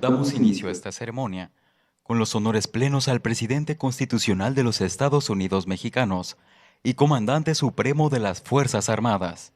Damos inicio a esta ceremonia con los honores plenos al presidente constitucional de los Estados Unidos mexicanos y comandante supremo de las Fuerzas Armadas.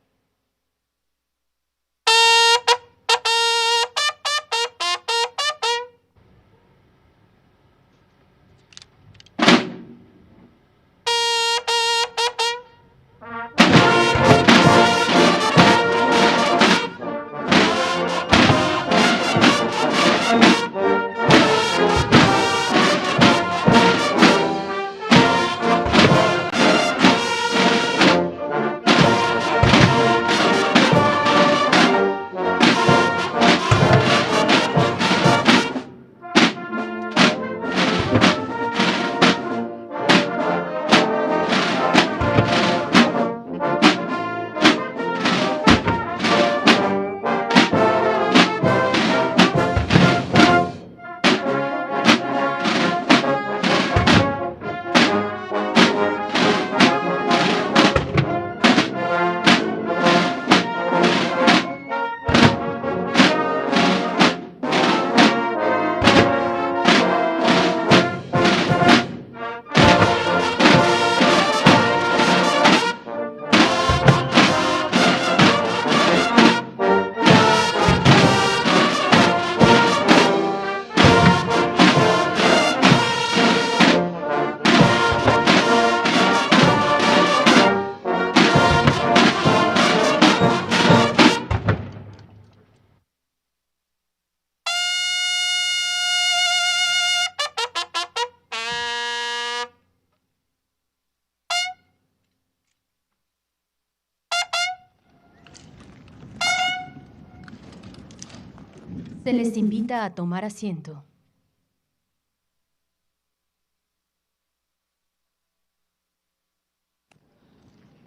Se les invita a tomar asiento.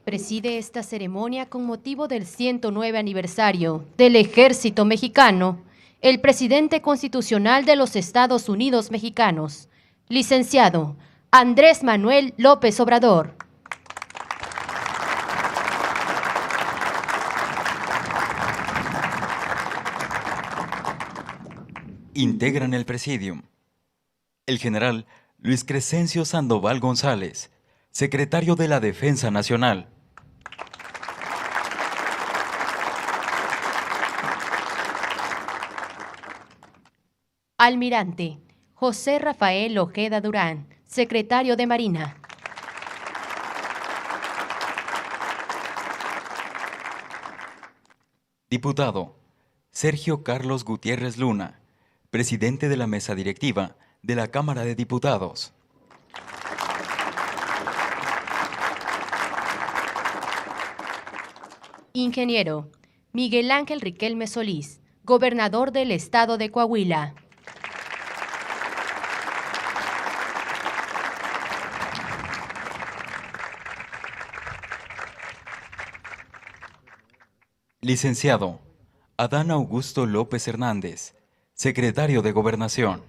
Preside esta ceremonia con motivo del 109 aniversario del Ejército Mexicano, el presidente constitucional de los Estados Unidos mexicanos, licenciado Andrés Manuel López Obrador. Integran el presidium el general Luis Crescencio Sandoval González, secretario de la Defensa Nacional. Almirante José Rafael Ojeda Durán, secretario de Marina. Diputado Sergio Carlos Gutiérrez Luna, presidente de la mesa directiva de la Cámara de Diputados. Ingeniero Miguel Ángel Riquelme Solís, gobernador del estado de Coahuila. Licenciado Adán Augusto López Hernández, secretario de Gobernación.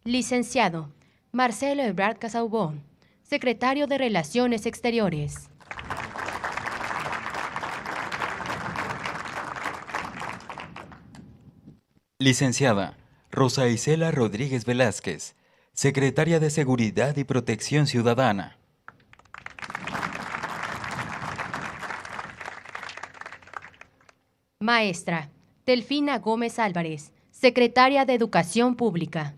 Licenciado Marcelo Ebrard Casaubon, secretario de Relaciones Exteriores. Licenciada Rosa Isela Rodríguez Velázquez, secretaria de Seguridad y Protección Ciudadana. Maestra Delfina Gómez Álvarez, secretaria de Educación Pública.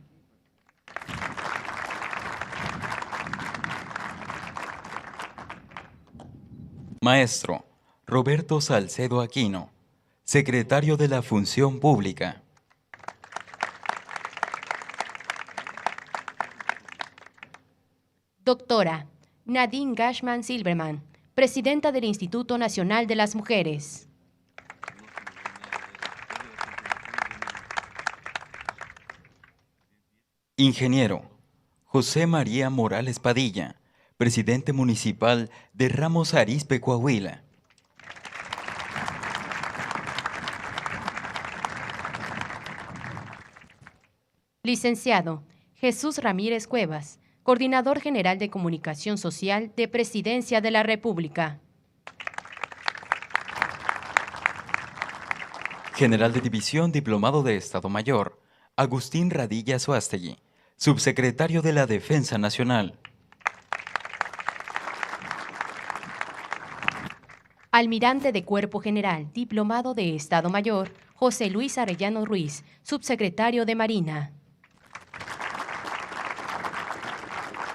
Maestro Roberto Salcedo Aquino, secretario de la Función Pública. Doctora Nadine Gashman Silverman, presidenta del Instituto Nacional de las Mujeres. Ingeniero José María Morales Padilla, presidente municipal de Ramos Arizpe, Coahuila. Licenciado Jesús Ramírez Cuevas, Coordinador General de Comunicación Social de Presidencia de la República. General de División Diplomado de Estado Mayor, Agustín Radilla Suástegui, Subsecretario de la Defensa Nacional. Almirante de Cuerpo General, Diplomado de Estado Mayor, José Luis Arellano Ruiz, Subsecretario de Marina.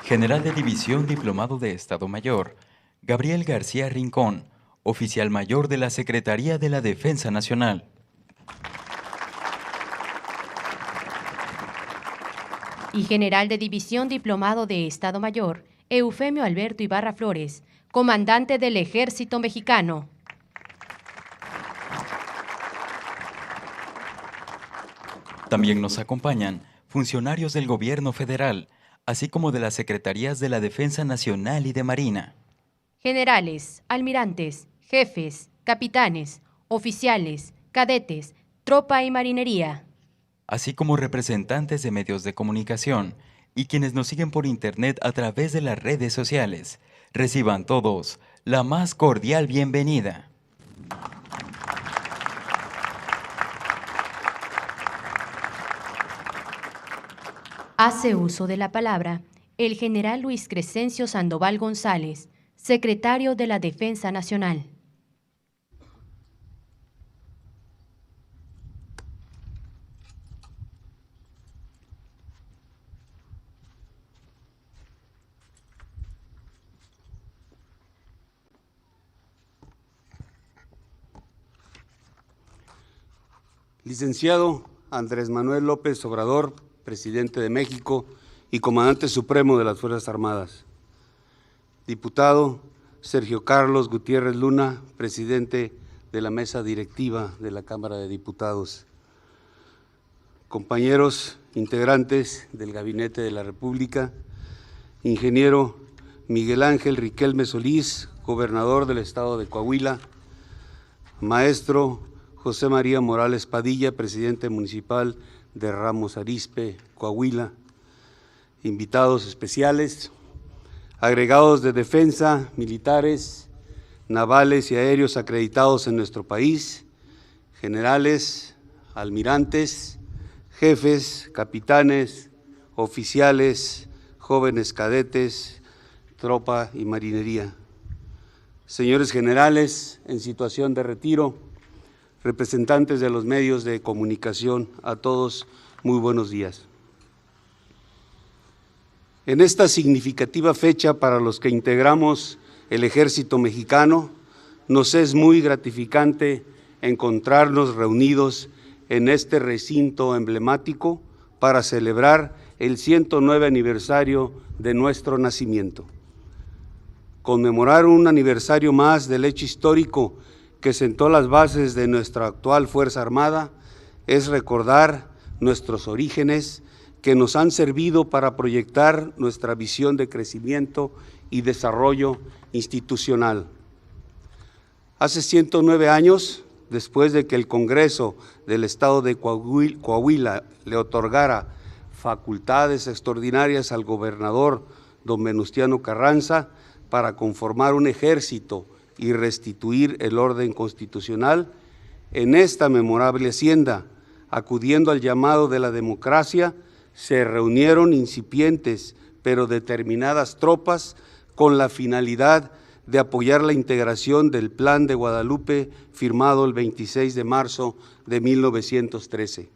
General de División Diplomado de Estado Mayor, Gabriel García Rincón, Oficial Mayor de la Secretaría de la Defensa Nacional. Y General de División Diplomado de Estado Mayor, Eufemio Alberto Ibarra Flores, Comandante del Ejército Mexicano. También nos acompañan funcionarios del Gobierno Federal, así como de las Secretarías de la Defensa Nacional y de Marina. Generales, almirantes, jefes, capitanes, oficiales, cadetes, tropa y marinería. Así como representantes de medios de comunicación y quienes nos siguen por internet a través de las redes sociales. Reciban todos la más cordial bienvenida. Hace uso de la palabra el general Luis Crescencio Sandoval González, secretario de la Defensa Nacional. Licenciado Andrés Manuel López Obrador, presidente de México y comandante supremo de las Fuerzas Armadas. Diputado Sergio Carlos Gutiérrez Luna, presidente de la mesa directiva de la Cámara de Diputados. Compañeros integrantes del Gabinete de la República, ingeniero Miguel Ángel Riquelme Solís, gobernador del estado de Coahuila, maestro José María Morales Padilla, presidente municipal de Ramos Arizpe, Coahuila, invitados especiales, agregados de defensa, militares, navales y aéreos acreditados en nuestro país, generales, almirantes, jefes, capitanes, oficiales, jóvenes cadetes, tropa y marinería. Señores generales en situación de retiro, representantes de los medios de comunicación, a todos muy buenos días. En esta significativa fecha para los que integramos el Ejército Mexicano, nos es muy gratificante encontrarnos reunidos en este recinto emblemático para celebrar el 109 aniversario de nuestro nacimiento. Conmemorar un aniversario más del hecho histórico que sentó las bases de nuestra actual Fuerza Armada es recordar nuestros orígenes que nos han servido para proyectar nuestra visión de crecimiento y desarrollo institucional. Hace 109 años, después de que el Congreso del Estado de Coahuila le otorgara facultades extraordinarias al gobernador don Venustiano Carranza para conformar un ejército y restituir el orden constitucional, en esta memorable hacienda, acudiendo al llamado de la democracia, se reunieron incipientes pero determinadas tropas con la finalidad de apoyar la integración del Plan de Guadalupe firmado el 26 de marzo de 1913.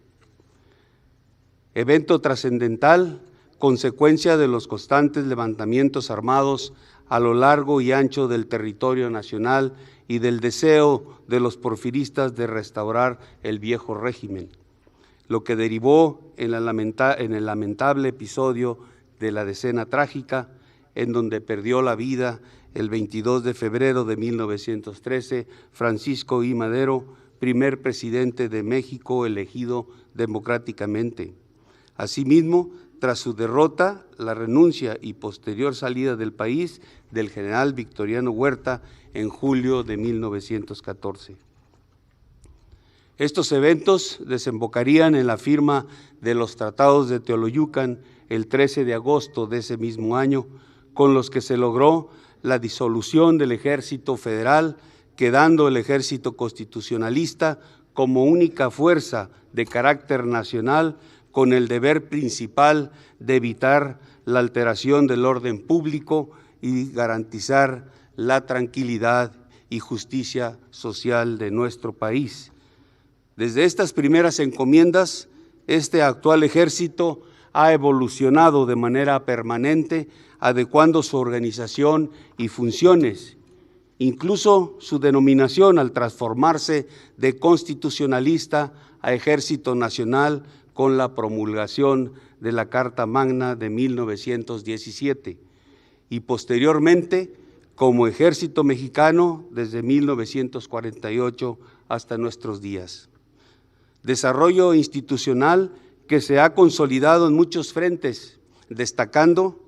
Evento trascendental, consecuencia de los constantes levantamientos armados a lo largo y ancho del territorio nacional y del deseo de los porfiristas de restaurar el viejo régimen, lo que derivó en el lamentable episodio de la Decena Trágica, en donde perdió la vida el 22 de febrero de 1913 Francisco I. Madero, primer presidente de México elegido democráticamente. Asimismo, tras su derrota, la renuncia y posterior salida del país del general Victoriano Huerta en julio de 1914. Estos eventos desembocarían en la firma de los Tratados de Teoloyucan el 13 de agosto de ese mismo año, con los que se logró la disolución del Ejército Federal, quedando el Ejército Constitucionalista como única fuerza de carácter nacional, con el deber principal de evitar la alteración del orden público y garantizar la tranquilidad y justicia social de nuestro país. Desde estas primeras encomiendas, este actual ejército ha evolucionado de manera permanente, adecuando su organización y funciones, incluso su denominación al transformarse de constitucionalista a Ejército Nacional con la promulgación de la Carta Magna de 1917 y posteriormente como Ejército Mexicano desde 1948 hasta nuestros días. Desarrollo institucional que se ha consolidado en muchos frentes, destacando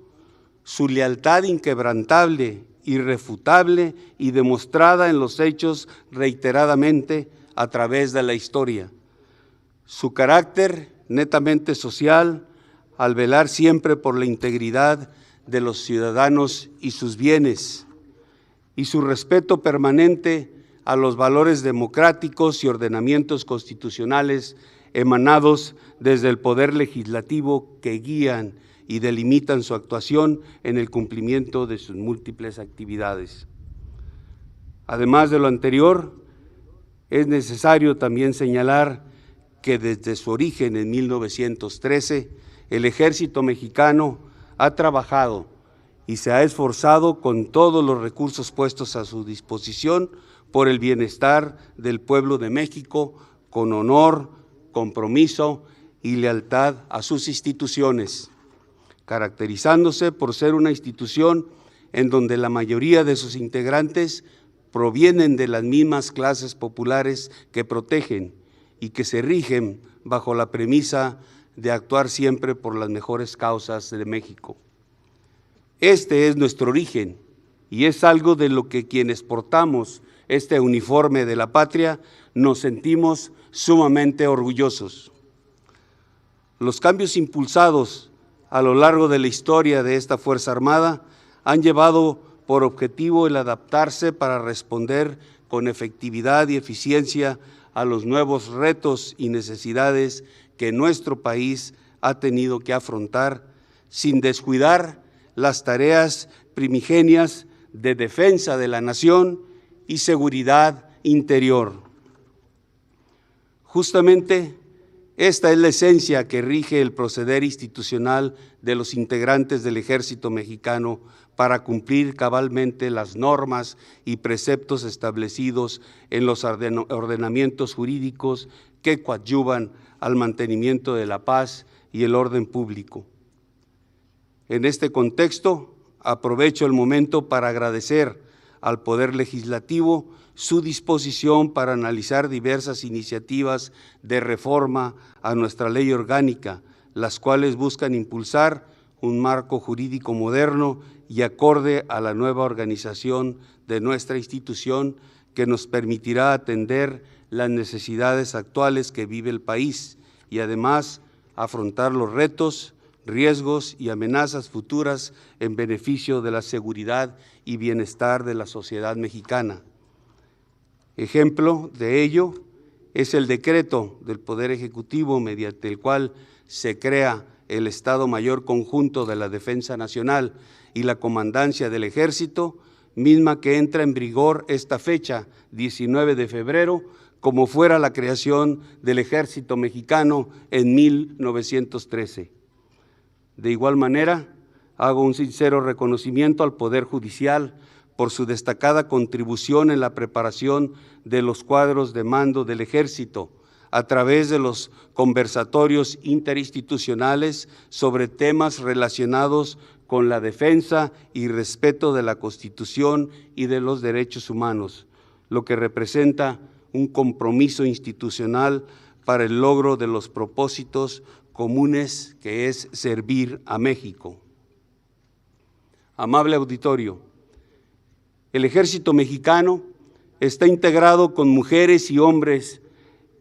su lealtad inquebrantable, irrefutable y demostrada en los hechos reiteradamente a través de la historia. Su carácter netamente social, al velar siempre por la integridad de los ciudadanos y sus bienes, y su respeto permanente a los valores democráticos y ordenamientos constitucionales emanados desde el Poder Legislativo que guían y delimitan su actuación en el cumplimiento de sus múltiples actividades. Además de lo anterior, es necesario también señalar que desde su origen en 1913, el Ejército Mexicano ha trabajado y se ha esforzado con todos los recursos puestos a su disposición por el bienestar del pueblo de México, con honor, compromiso y lealtad a sus instituciones, caracterizándose por ser una institución en donde la mayoría de sus integrantes provienen de las mismas clases populares que protegen y que se rigen bajo la premisa de actuar siempre por las mejores causas de México. Este es nuestro origen y es algo de lo que quienes portamos este uniforme de la patria nos sentimos sumamente orgullosos. Los cambios impulsados a lo largo de la historia de esta Fuerza Armada han llevado por objetivo el adaptarse para responder con efectividad y eficiencia a los nuevos retos y necesidades que nuestro país ha tenido que afrontar, sin descuidar las tareas primigenias de defensa de la nación y seguridad interior. Justamente esta es la esencia que rige el proceder institucional de los integrantes del Ejército Mexicano para cumplir cabalmente las normas y preceptos establecidos en los ordenamientos jurídicos que coadyuvan al mantenimiento de la paz y el orden público. En este contexto, aprovecho el momento para agradecer al Poder Legislativo su disposición para analizar diversas iniciativas de reforma a nuestra ley orgánica, las cuales buscan impulsar un marco jurídico moderno y acorde a la nueva organización de nuestra institución que nos permitirá atender las necesidades actuales que vive el país y además afrontar los retos, riesgos y amenazas futuras en beneficio de la seguridad y bienestar de la sociedad mexicana. Ejemplo de ello es el decreto del Poder Ejecutivo mediante el cual se crea el Estado Mayor Conjunto de la Defensa Nacional y la Comandancia del Ejército, misma que entra en vigor esta fecha, 19 de febrero, como fuera la creación del Ejército Mexicano en 1913. De igual manera, hago un sincero reconocimiento al Poder Judicial por su destacada contribución en la preparación de los cuadros de mando del Ejército a través de los conversatorios interinstitucionales sobre temas relacionados con la defensa y respeto de la Constitución y de los derechos humanos, lo que representa un compromiso institucional para el logro de los propósitos comunes, que es servir a México. Amable auditorio, el Ejército Mexicano está integrado con mujeres y hombres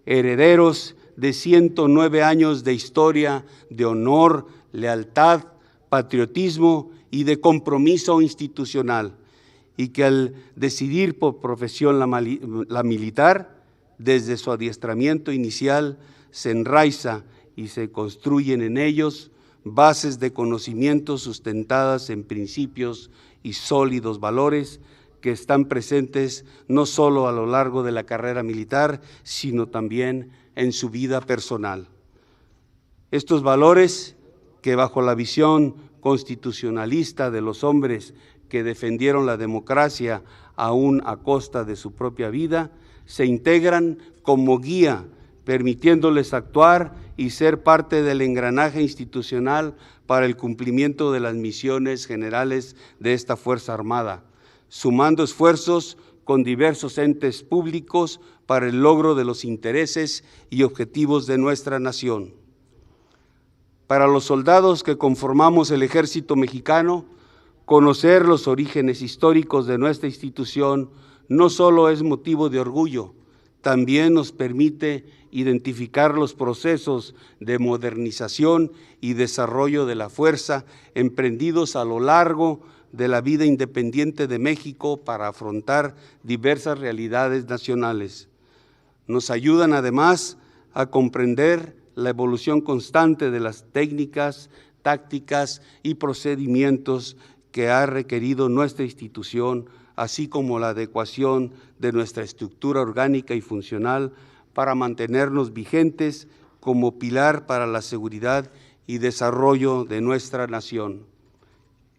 herederos de 109 años de historia, de honor, lealtad, patriotismo y de compromiso institucional, y que al decidir por profesión la militar, Desde su adiestramiento inicial se enraiza y se construyen en ellos bases de conocimiento sustentadas en principios y sólidos valores que están presentes no solo a lo largo de la carrera militar, sino también en su vida personal. Estos valores que bajo la visión constitucionalista de los hombres que defendieron la democracia aún a costa de su propia vida, se integran como guía, permitiéndoles actuar y ser parte del engranaje institucional para el cumplimiento de las misiones generales de esta Fuerza Armada, sumando esfuerzos con diversos entes públicos para el logro de los intereses y objetivos de nuestra nación. Para los soldados que conformamos el Ejército Mexicano, conocer los orígenes históricos de nuestra institución no solo es motivo de orgullo, también nos permite identificar los procesos de modernización y desarrollo de la fuerza emprendidos a lo largo de la vida independiente de México para afrontar diversas realidades nacionales. Nos ayudan además a comprender la evolución constante de las técnicas, tácticas y procedimientos que ha requerido nuestra institución, así como la adecuación de nuestra estructura orgánica y funcional para mantenernos vigentes como pilar para la seguridad y desarrollo de nuestra nación.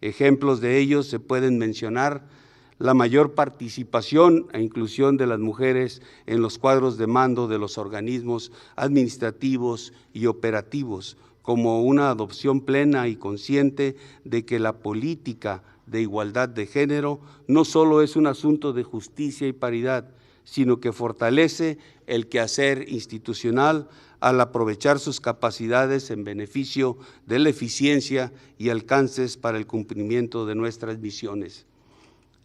Ejemplos de ellos se pueden mencionar la mayor participación e inclusión de las mujeres en los cuadros de mando de los organismos administrativos y operativos, como una adopción plena y consciente de que la política de igualdad de género no solo es un asunto de justicia y paridad, sino que fortalece el quehacer institucional al aprovechar sus capacidades en beneficio de la eficiencia y alcances para el cumplimiento de nuestras misiones.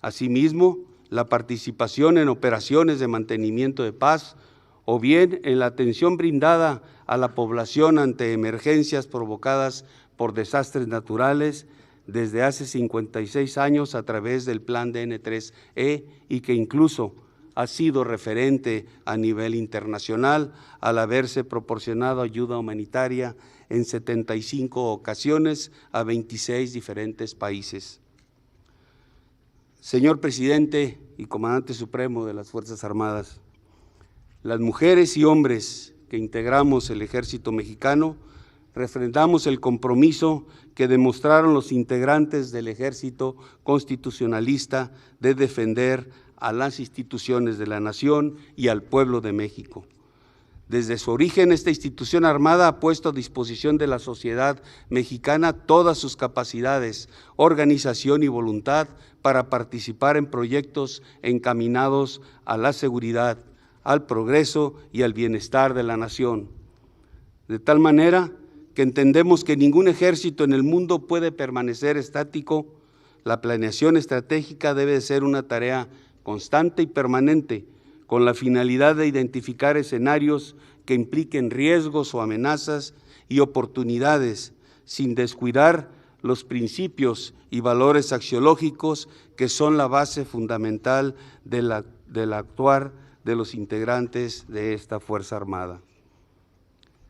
Asimismo, la participación en operaciones de mantenimiento de paz o bien en la atención brindada a la población ante emergencias provocadas por desastres naturales desde hace 56 años a través del Plan DN3E y que incluso ha sido referente a nivel internacional al haberse proporcionado ayuda humanitaria en 75 ocasiones a 26 diferentes países. Señor Presidente y Comandante Supremo de las Fuerzas Armadas, las mujeres y hombres que integramos el Ejército Mexicano refrendamos el compromiso que demostraron los integrantes del Ejército Constitucionalista de defender a las instituciones de la nación y al pueblo de México. Desde su origen, esta institución armada ha puesto a disposición de la sociedad mexicana todas sus capacidades, organización y voluntad para participar en proyectos encaminados a la seguridad, al progreso y al bienestar de la nación. De tal manera que entendemos que ningún ejército en el mundo puede permanecer estático. La planeación estratégica debe ser una tarea constante y permanente, con la finalidad de identificar escenarios que impliquen riesgos o amenazas y oportunidades, sin descuidar los principios y valores axiológicos que son la base fundamental del actuar de los integrantes de esta Fuerza Armada.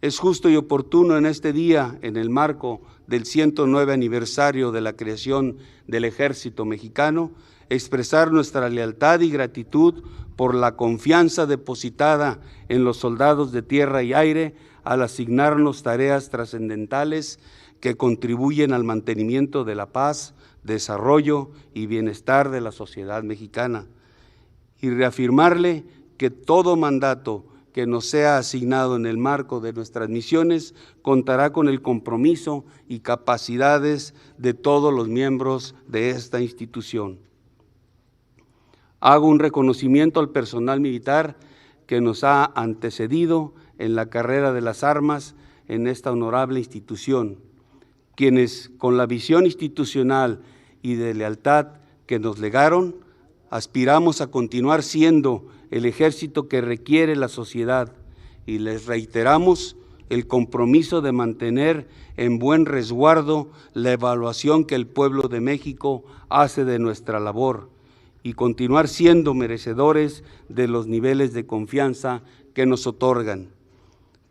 Es justo y oportuno en este día, en el marco del 109 aniversario de la creación del Ejército Mexicano, expresar nuestra lealtad y gratitud por la confianza depositada en los soldados de tierra y aire al asignarnos tareas trascendentales que contribuyen al mantenimiento de la paz, desarrollo y bienestar de la sociedad mexicana, y reafirmarle que todo mandato que nos sea asignado en el marco de nuestras misiones contará con el compromiso y capacidades de todos los miembros de esta institución. Hago un reconocimiento al personal militar que nos ha antecedido en la carrera de las armas en esta honorable institución, quienes con la visión institucional y de lealtad que nos legaron, aspiramos a continuar siendo el ejército que requiere la sociedad y les reiteramos el compromiso de mantener en buen resguardo la evaluación que el pueblo de México hace de nuestra labor y continuar siendo merecedores de los niveles de confianza que nos otorgan.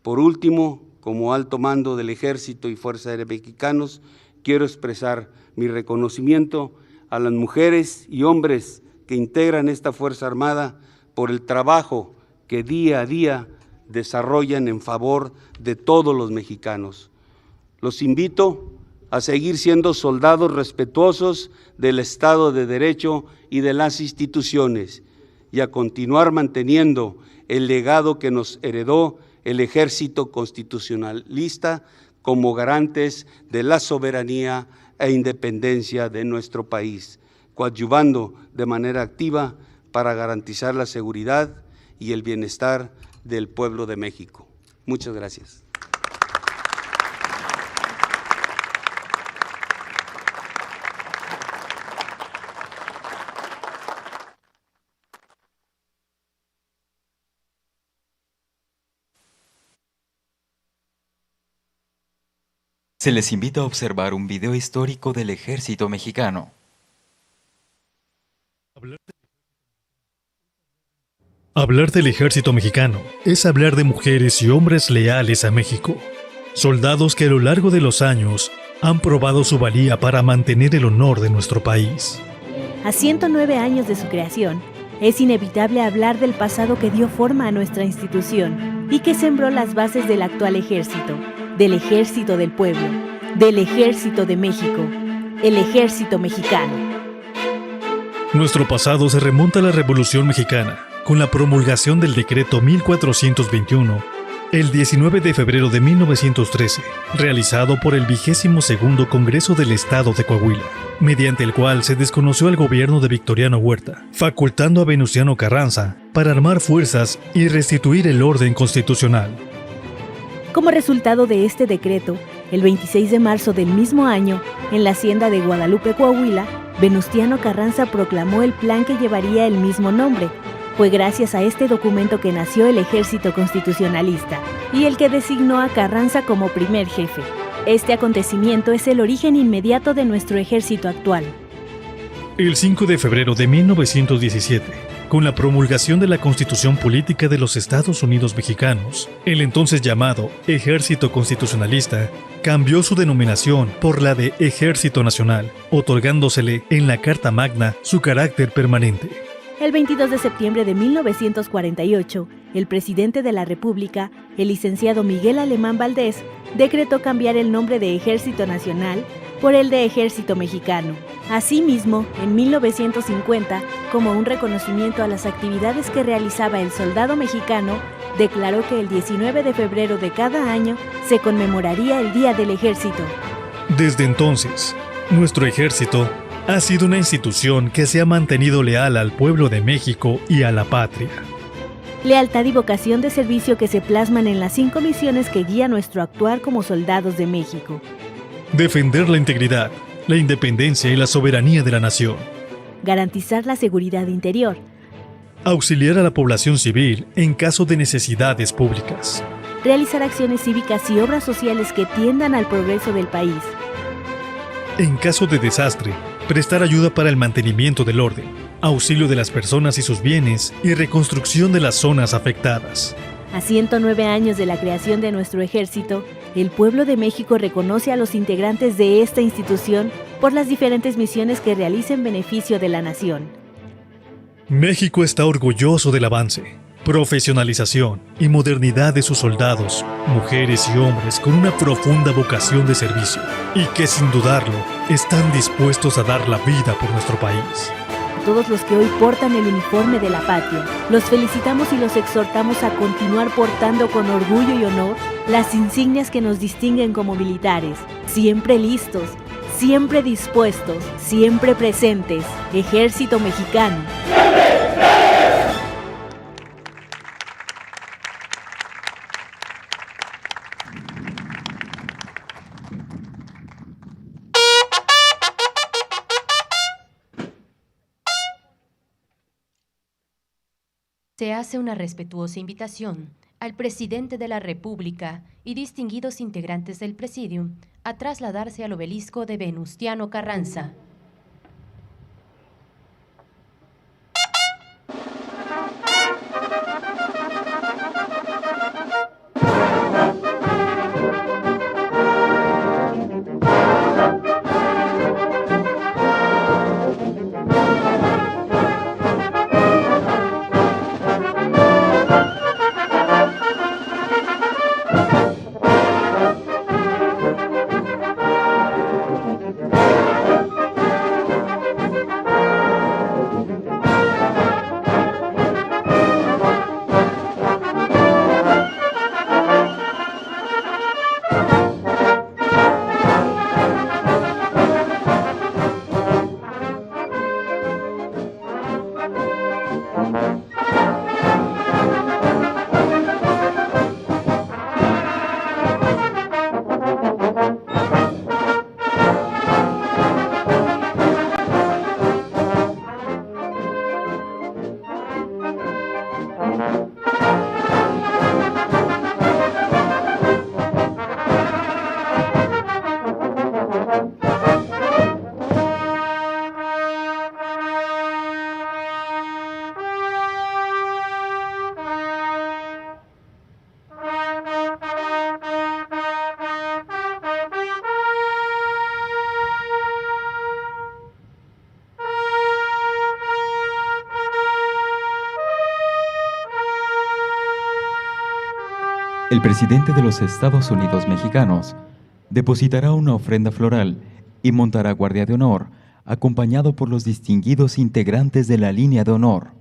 Por último, como alto mando del Ejército y Fuerza Aérea Mexicanos, quiero expresar mi reconocimiento a las mujeres y hombres que integran esta Fuerza Armada por el trabajo que día a día desarrollan en favor de todos los mexicanos. Los invito a seguir siendo soldados respetuosos del Estado de Derecho y de las instituciones y a continuar manteniendo el legado que nos heredó el Ejército Constitucionalista como garantes de la soberanía e independencia de nuestro país, coadyuvando de manera activa para garantizar la seguridad y el bienestar del pueblo de México. Muchas gracias. Se les invita a observar un video histórico del Ejército Mexicano. Hablar del Ejército Mexicano es hablar de mujeres y hombres leales a México, soldados que a lo largo de los años han probado su valía para mantener el honor de nuestro país. A 109 años de su creación, es inevitable hablar del pasado que dio forma a nuestra institución y que sembró las bases del actual ejército, del Ejército del Pueblo, del Ejército de México, el Ejército Mexicano. Nuestro pasado se remonta a la Revolución Mexicana, con la promulgación del Decreto 1421, el 19 de febrero de 1913, realizado por el 22º Congreso del Estado de Coahuila, mediante el cual se desconoció al gobierno de Victoriano Huerta, facultando a Venustiano Carranza para armar fuerzas y restituir el orden constitucional. Como resultado de este decreto, el 26 de marzo del mismo año, en la hacienda de Guadalupe, Coahuila, Venustiano Carranza proclamó el plan que llevaría el mismo nombre. Fue gracias a este documento que nació el Ejército Constitucionalista y el que designó a Carranza como primer jefe. Este acontecimiento es el origen inmediato de nuestro ejército actual. El 5 de febrero de 1917, con la promulgación de la Constitución Política de los Estados Unidos Mexicanos, el entonces llamado Ejército Constitucionalista cambió su denominación por la de Ejército Nacional, otorgándosele en la Carta Magna su carácter permanente. El 22 de septiembre de 1948, el presidente de la República, el licenciado Miguel Alemán Valdés, decretó cambiar el nombre de Ejército Nacional por el de Ejército Mexicano. Asimismo, en 1950, como un reconocimiento a las actividades que realizaba el soldado mexicano, declaró que el 19 de febrero de cada año se conmemoraría el Día del Ejército. Desde entonces, nuestro ejército ha sido una institución que se ha mantenido leal al pueblo de México y a la patria. Lealtad y vocación de servicio que se plasman en las 5 misiones que guían nuestro actuar como soldados de México. Defender la integridad, la independencia y la soberanía de la nación. Garantizar la seguridad interior. Auxiliar a la población civil en caso de necesidades públicas. Realizar acciones cívicas y obras sociales que tiendan al progreso del país. En caso de desastre, prestar ayuda para el mantenimiento del orden, auxilio de las personas y sus bienes y reconstrucción de las zonas afectadas. A 109 años de la creación de nuestro ejército, el pueblo de México reconoce a los integrantes de esta institución por las diferentes misiones que realiza en beneficio de la nación. México está orgulloso del avance, profesionalización y modernidad de sus soldados, mujeres y hombres con una profunda vocación de servicio y que sin dudarlo están dispuestos a dar la vida por nuestro país. A todos los que hoy portan el uniforme de la patria, los felicitamos y los exhortamos a continuar portando con orgullo y honor las insignias que nos distinguen como militares, siempre listos, siempre dispuestos, siempre presentes. Ejército Mexicano. Se hace una respetuosa invitación al presidente de la República y distinguidos integrantes del Presidium a trasladarse al obelisco de Venustiano Carranza. El presidente de los Estados Unidos mexicanos depositará una ofrenda floral y montará guardia de honor, acompañado por los distinguidos integrantes de la línea de honor.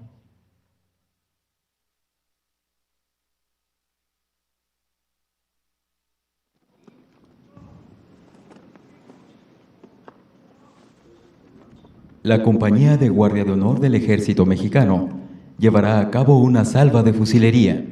La Compañía de Guardia de Honor del Ejército Mexicano llevará a cabo una salva de fusilería.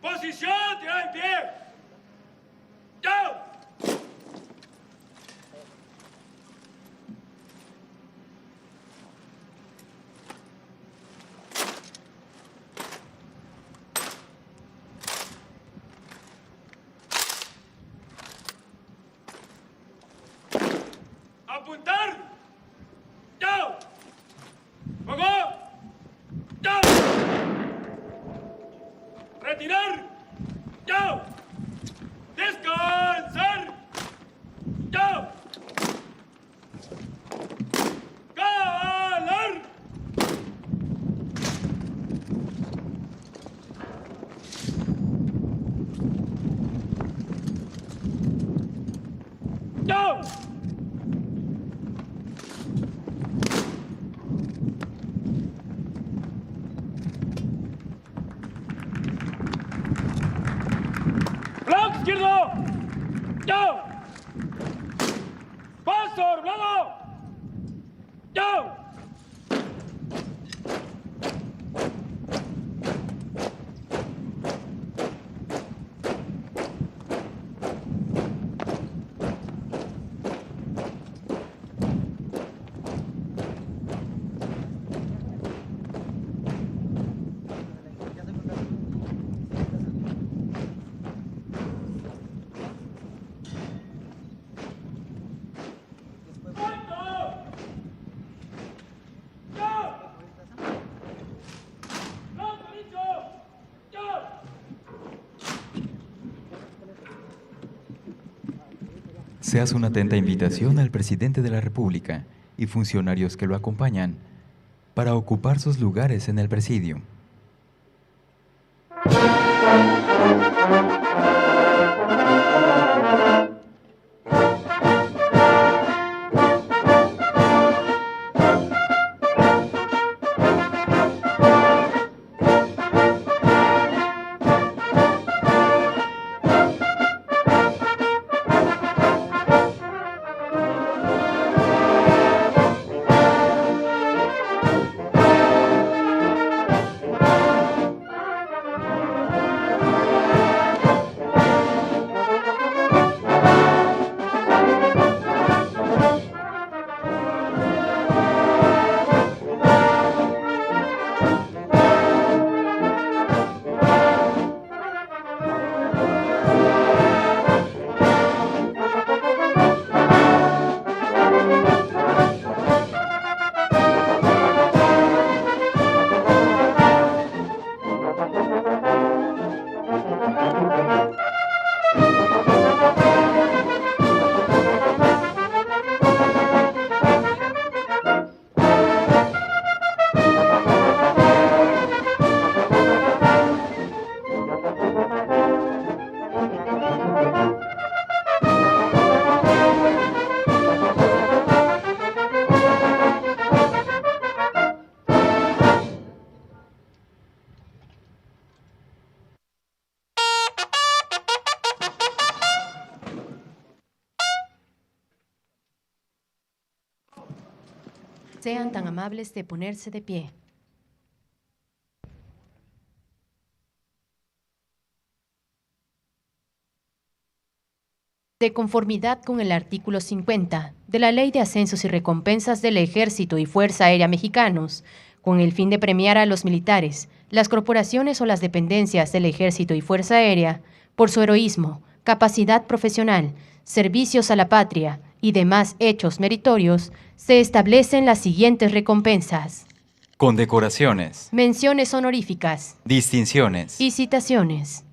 ¡Posición! ¡Tirad en pie! ¡Chao! ¡Apuntar! ¡Chao! ¡Fuego! ¡Chao! ¡Retirar! ¡Chao! ¡Descansar! ¡Chao! ¡Calar! ¡Chao! ¡Flanco izquierdo! ¡Chao! ¡Paso, doblado! ¡Chao! Se hace una atenta invitación al presidente de la República y funcionarios que lo acompañan para ocupar sus lugares en el presidio. Sean tan amables de ponerse de pie. De conformidad con el artículo 50 de la Ley de Ascensos y Recompensas del Ejército y Fuerza Aérea Mexicanos, con el fin de premiar a los militares, las corporaciones o las dependencias del Ejército y Fuerza Aérea por su heroísmo, capacidad profesional, servicios a la patria y demás hechos meritorios, se establecen las siguientes recompensas: Condecoraciones, menciones honoríficas distinciones. y citaciones.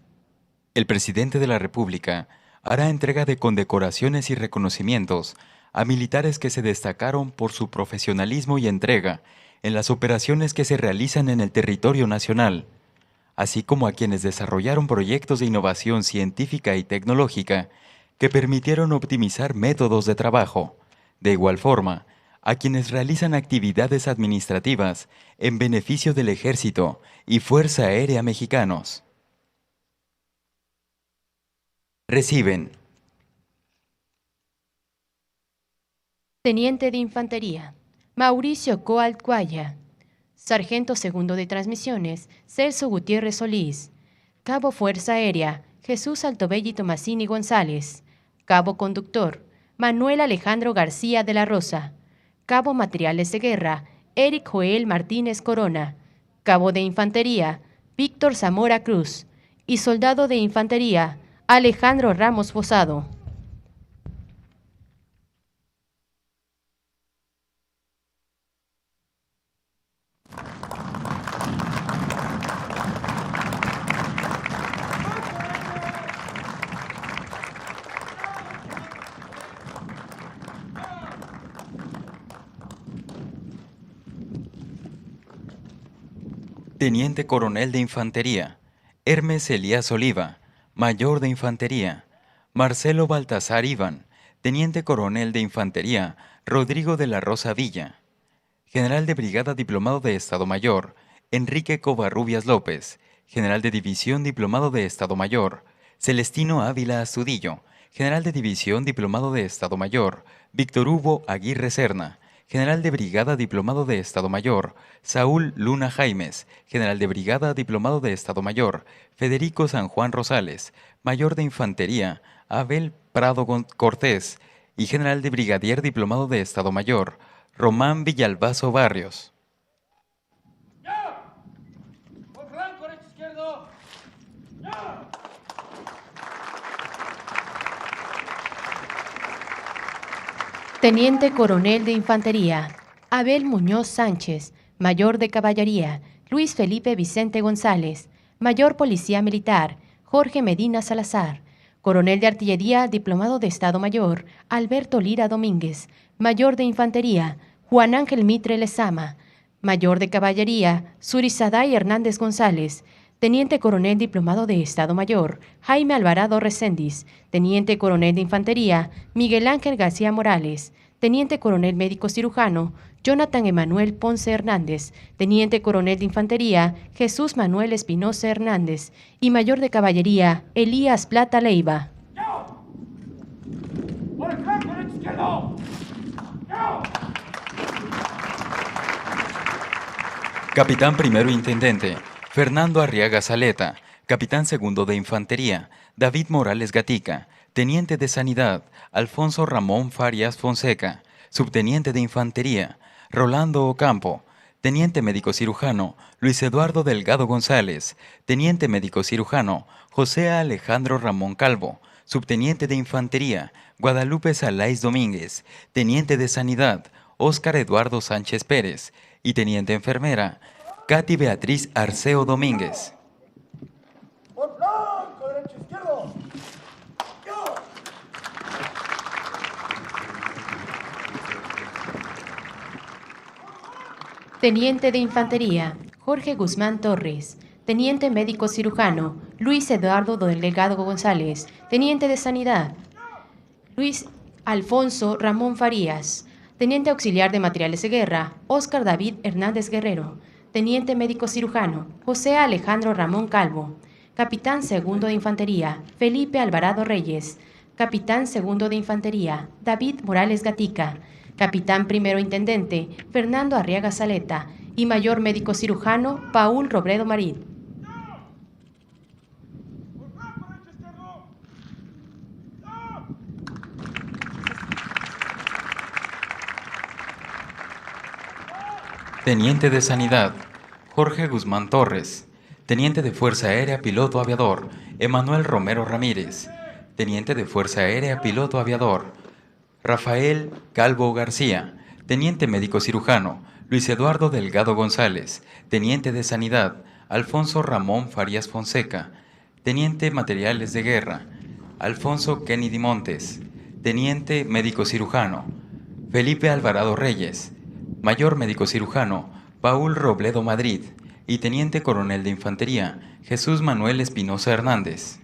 El presidente de la República hará entrega de condecoraciones y reconocimientos a militares que se destacaron por su profesionalismo y entrega en las operaciones que se realizan en el territorio nacional, así como a quienes desarrollaron proyectos de innovación científica y tecnológica que permitieron optimizar métodos de trabajo. De igual forma, a quienes realizan actividades administrativas en beneficio del Ejército y Fuerza Aérea Mexicanos. Reciben Teniente de Infantería, Mauricio Coalt Cuaya. Sargento segundo de Transmisiones, Celso Gutiérrez Solís. Cabo Fuerza Aérea, Jesús Altobelli Tomasini González. Cabo Conductor, Manuel Alejandro García de la Rosa. Cabo Materiales de Guerra, Eric Joel Martínez Corona. Cabo de Infantería, Víctor Zamora Cruz. Y Soldado de Infantería, Alejandro Ramos Posado. Teniente Coronel de Infantería, Hermes Elías Oliva, Mayor de Infantería, Marcelo Baltasar Iván, Teniente Coronel de Infantería, Rodrigo de la Rosa Villa, General de Brigada Diplomado de Estado Mayor, Enrique Covarrubias López, General de División Diplomado de Estado Mayor, Celestino Ávila Astudillo, General de División Diplomado de Estado Mayor, Víctor Hugo Aguirre Serna, General de Brigada Diplomado de Estado Mayor, Saúl Luna Jaimes, General de Brigada Diplomado de Estado Mayor, Federico San Juan Rosales, Mayor de Infantería, Abel Prado Cortés y General de Brigadier Diplomado de Estado Mayor, Román Villalbazo Barrios. ¡Ya! ¡Por flanco derecho izquierdo! ¡Ya! Teniente Coronel de Infantería, Abel Muñoz Sánchez. Mayor de Caballería, Luis Felipe Vicente González. Mayor Policía Militar, Jorge Medina Salazar. Coronel de Artillería, Diplomado de Estado Mayor, Alberto Lira Domínguez. Mayor de Infantería, Juan Ángel Mitre Lezama. Mayor de Caballería, Surizaday Hernández González. Teniente Coronel Diplomado de Estado Mayor, Jaime Alvarado Recendis. Teniente Coronel de Infantería, Miguel Ángel García Morales. Teniente Coronel Médico Cirujano, Jonathan Emanuel Ponce Hernández. Teniente Coronel de Infantería, Jesús Manuel Espinosa Hernández. Y Mayor de Caballería, Elías Plata Leiva. ¡Ya! ¡Por el flanco derecho izquierdo! ¡Ya! Capitán Primero Intendente, Fernando Arriaga Saleta. Capitán Segundo de Infantería, David Morales Gatica. Teniente de Sanidad, Alfonso Ramón Farias Fonseca. Subteniente de Infantería, Rolando Ocampo. Teniente Médico Cirujano, Luis Eduardo Delgado González. Teniente Médico Cirujano, José Alejandro Ramón Calvo. Subteniente de Infantería, Guadalupe Salais Domínguez. Teniente de Sanidad, Óscar Eduardo Sánchez Pérez. Y Teniente Enfermera, Katy Beatriz Arceo Domínguez. ¡Por flanco derecho izquierdo! ¡Ya! Teniente de Infantería, Jorge Guzmán Torres. Teniente Médico Cirujano, Luis Eduardo Delgado González. Teniente de Sanidad, Luis Alfonso Ramón Farías. Teniente Auxiliar de Materiales de Guerra, Óscar David Hernández Guerrero. Teniente Médico Cirujano, José Alejandro Ramón Calvo. Capitán Segundo de Infantería, Felipe Alvarado Reyes. Capitán Segundo de Infantería, David Morales Gatica. Capitán Primero Intendente Fernando Arriaga Saleta y Mayor Médico Cirujano Paul Robledo Marín. Teniente de Sanidad, Jorge Guzmán Torres. Teniente de Fuerza Aérea Piloto Aviador, Emanuel Romero Ramírez. Teniente de Fuerza Aérea Piloto Aviador, Rafael Calvo García. Teniente Médico Cirujano, Luis Eduardo Delgado González. Teniente de Sanidad, Alfonso Ramón Farías Fonseca. Teniente Materiales de Guerra, Alfonso Kennedy Montes. Teniente Médico Cirujano, Felipe Alvarado Reyes. Mayor Médico Cirujano, Paul Robledo Madrid, y Teniente Coronel de Infantería, Jesús Manuel Espinosa Hernández.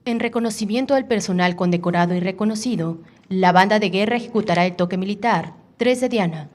En reconocimiento al personal condecorado y reconocido, la banda de guerra ejecutará el toque militar 3 de Diana.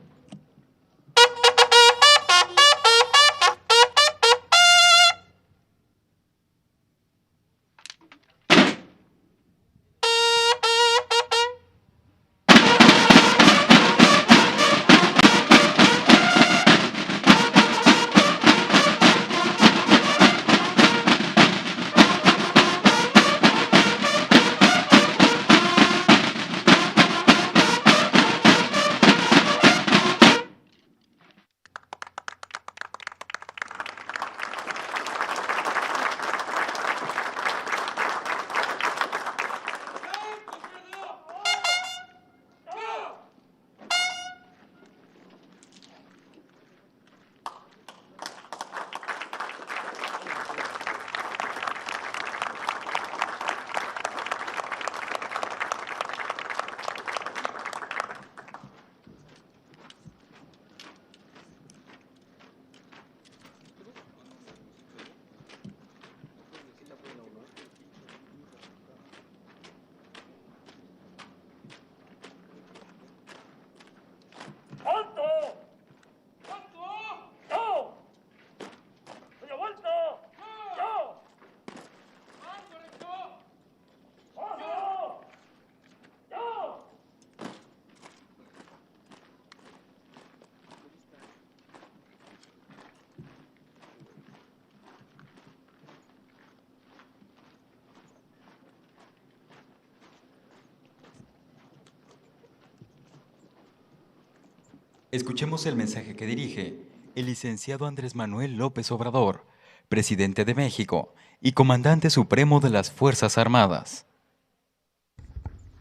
Escuchemos el mensaje que dirige el licenciado Andrés Manuel López Obrador, presidente de México y comandante supremo de las Fuerzas Armadas.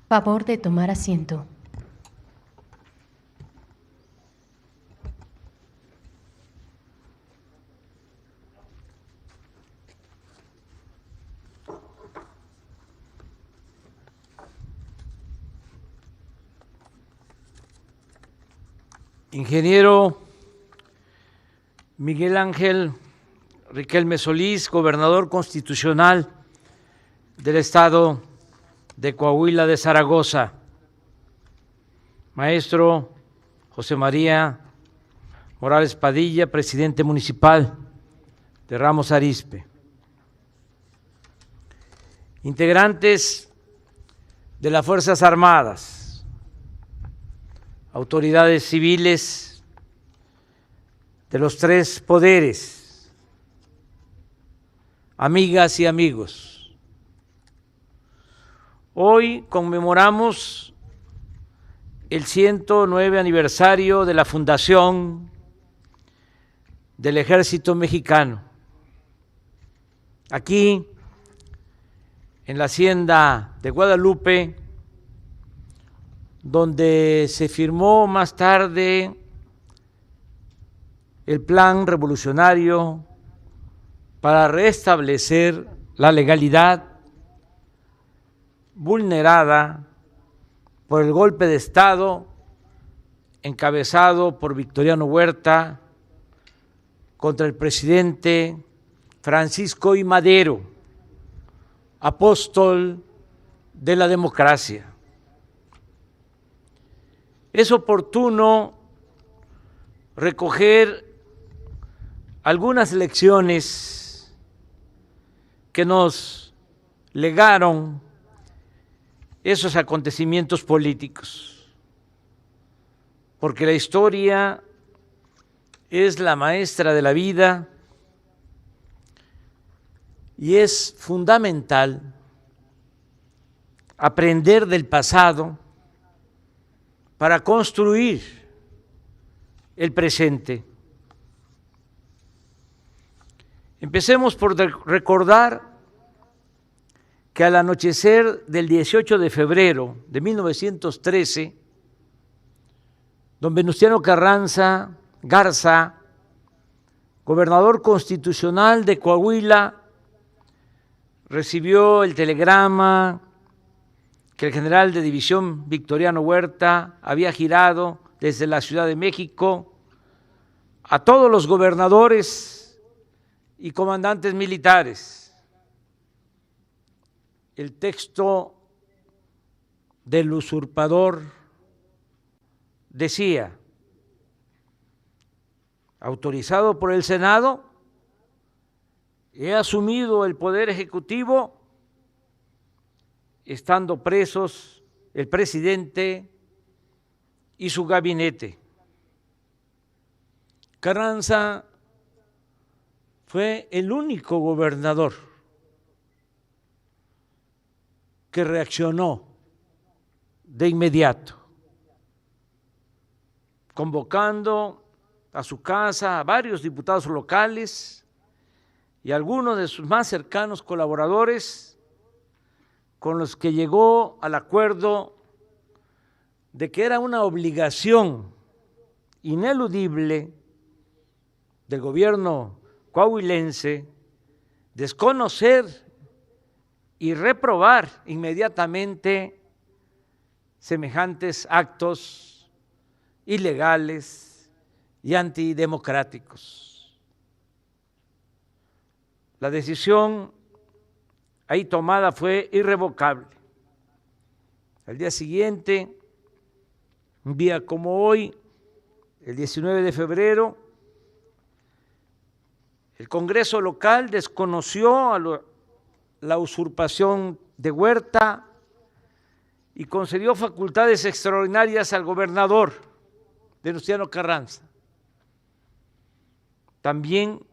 Favor de tomar asiento. Ingeniero Miguel Ángel Riquelme Solís, gobernador constitucional del estado de Coahuila de Zaragoza. Maestro José María Morales Padilla, presidente municipal de Ramos Arizpe. Integrantes de las Fuerzas Armadas, autoridades civiles de los tres poderes, amigas y amigos. Hoy conmemoramos el 109 aniversario de la fundación del Ejército Mexicano. Aquí, en la Hacienda de Guadalupe, donde se firmó más tarde el plan revolucionario para restablecer la legalidad vulnerada por el golpe de Estado encabezado por Victoriano Huerta contra el presidente Francisco I. Madero, apóstol de la democracia. Es oportuno recoger algunas lecciones que nos legaron esos acontecimientos políticos, porque la historia es la maestra de la vida y es fundamental aprender del pasado para construir el presente. Empecemos por recordar que al anochecer del 18 de febrero de 1913, don Venustiano Carranza Garza, gobernador constitucional de Coahuila, recibió el telegrama que el general de división Victoriano Huerta había girado desde la Ciudad de México a todos los gobernadores y comandantes militares. El texto del usurpador decía: autorizado por el Senado, he asumido el poder ejecutivo estando presos el presidente y su gabinete. Carranza fue el único gobernador que reaccionó de inmediato, convocando a su casa a varios diputados locales y algunos de sus más cercanos colaboradores, con los que llegó al acuerdo de que era una obligación ineludible del gobierno coahuilense desconocer y reprobar inmediatamente semejantes actos ilegales y antidemocráticos. La decisión ahí tomada fue irrevocable. Al día siguiente, un día como hoy, el 19 de febrero, el Congreso local desconoció la usurpación de Huerta y concedió facultades extraordinarias al gobernador Venustiano Carranza. También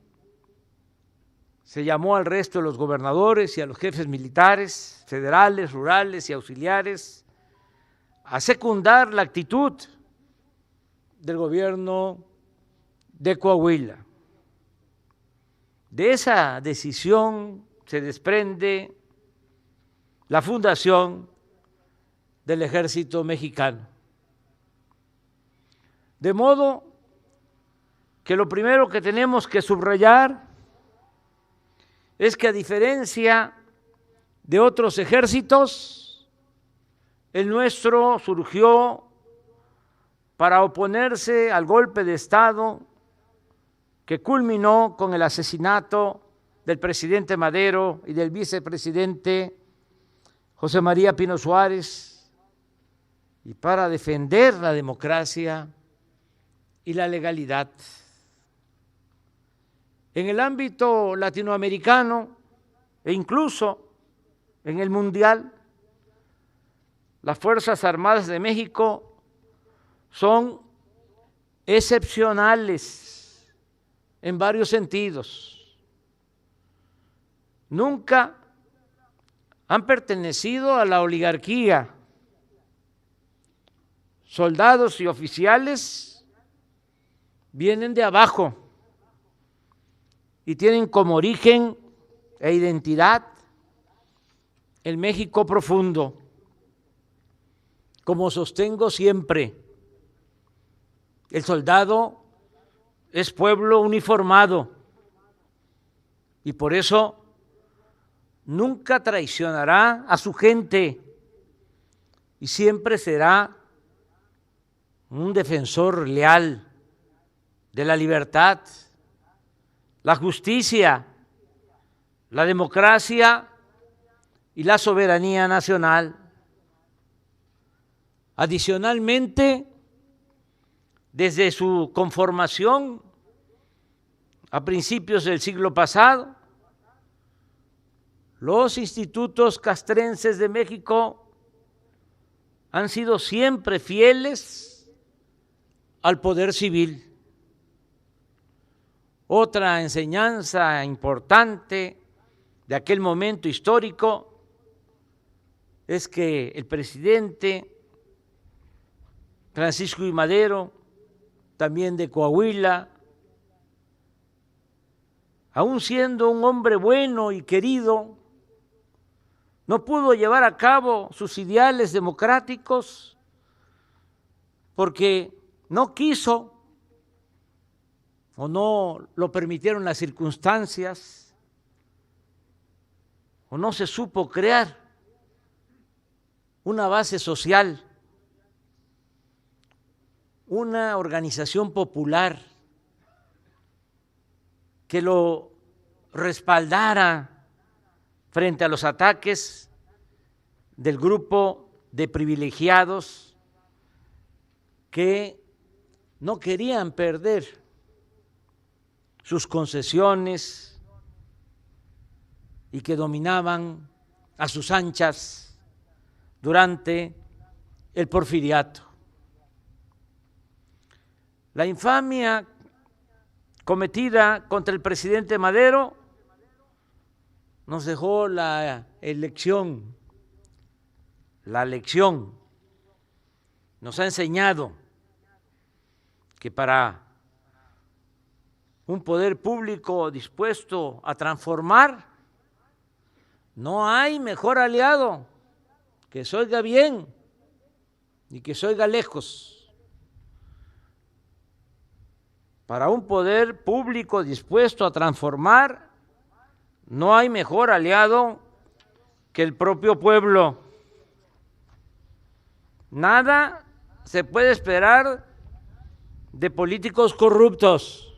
se llamó al resto de los gobernadores y a los jefes militares, federales, rurales y auxiliares a secundar la actitud del gobierno de Coahuila. De esa decisión se desprende la fundación del Ejército Mexicano. De modo que lo primero que tenemos que subrayar es que, a diferencia de otros ejércitos, el nuestro surgió para oponerse al golpe de Estado que culminó con el asesinato del presidente Madero y del vicepresidente José María Pino Suárez, y para defender la democracia y la legalidad. En el ámbito latinoamericano e incluso en el mundial, las Fuerzas Armadas de México son excepcionales en varios sentidos. Nunca han pertenecido a la oligarquía. Soldados y oficiales vienen de abajo y tienen como origen e identidad el México profundo. Como sostengo siempre, el soldado es pueblo uniformado y por eso nunca traicionará a su gente y siempre será un defensor leal de la libertad, la justicia, la democracia y la soberanía nacional. Adicionalmente, desde su conformación a principios del siglo pasado, los institutos castrenses de México han sido siempre fieles al poder civil. Otra enseñanza importante de aquel momento histórico es que el presidente Francisco I. Madero, también de Coahuila, aun siendo un hombre bueno y querido, no pudo llevar a cabo sus ideales democráticos porque no quiso o no lo permitieron las circunstancias o no se supo crear una base social, una organización popular que lo respaldara frente a los ataques del grupo de privilegiados que no querían perder sus concesiones y que dominaban a sus anchas durante el porfiriato. La infamia cometida contra el presidente Madero nos dejó la lección, nos ha enseñado que para un poder público dispuesto a transformar, no hay mejor aliado que se oiga bien y que se oiga lejos. Para un poder público dispuesto a transformar, no hay mejor aliado que el propio pueblo. Nada se puede esperar de políticos corruptos,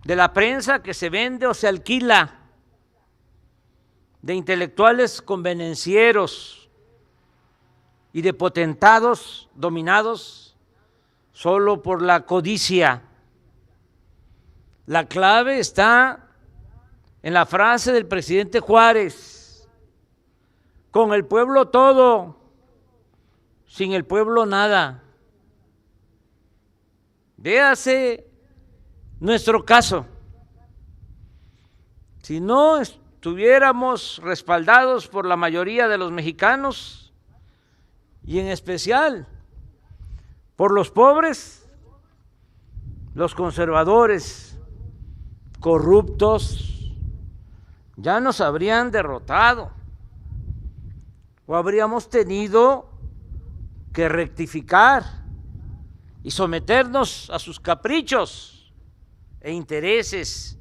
de la prensa que se vende o se alquila, de intelectuales convenencieros y de potentados dominados solo por la codicia. La clave está en la frase del presidente Juárez: con el pueblo todo, sin el pueblo nada. Véase nuestro caso. Si no estuviéramos respaldados por la mayoría de los mexicanos, y en especial por los pobres, los conservadores corruptos ya nos habrían derrotado o habríamos tenido que rectificar y someternos a sus caprichos e intereses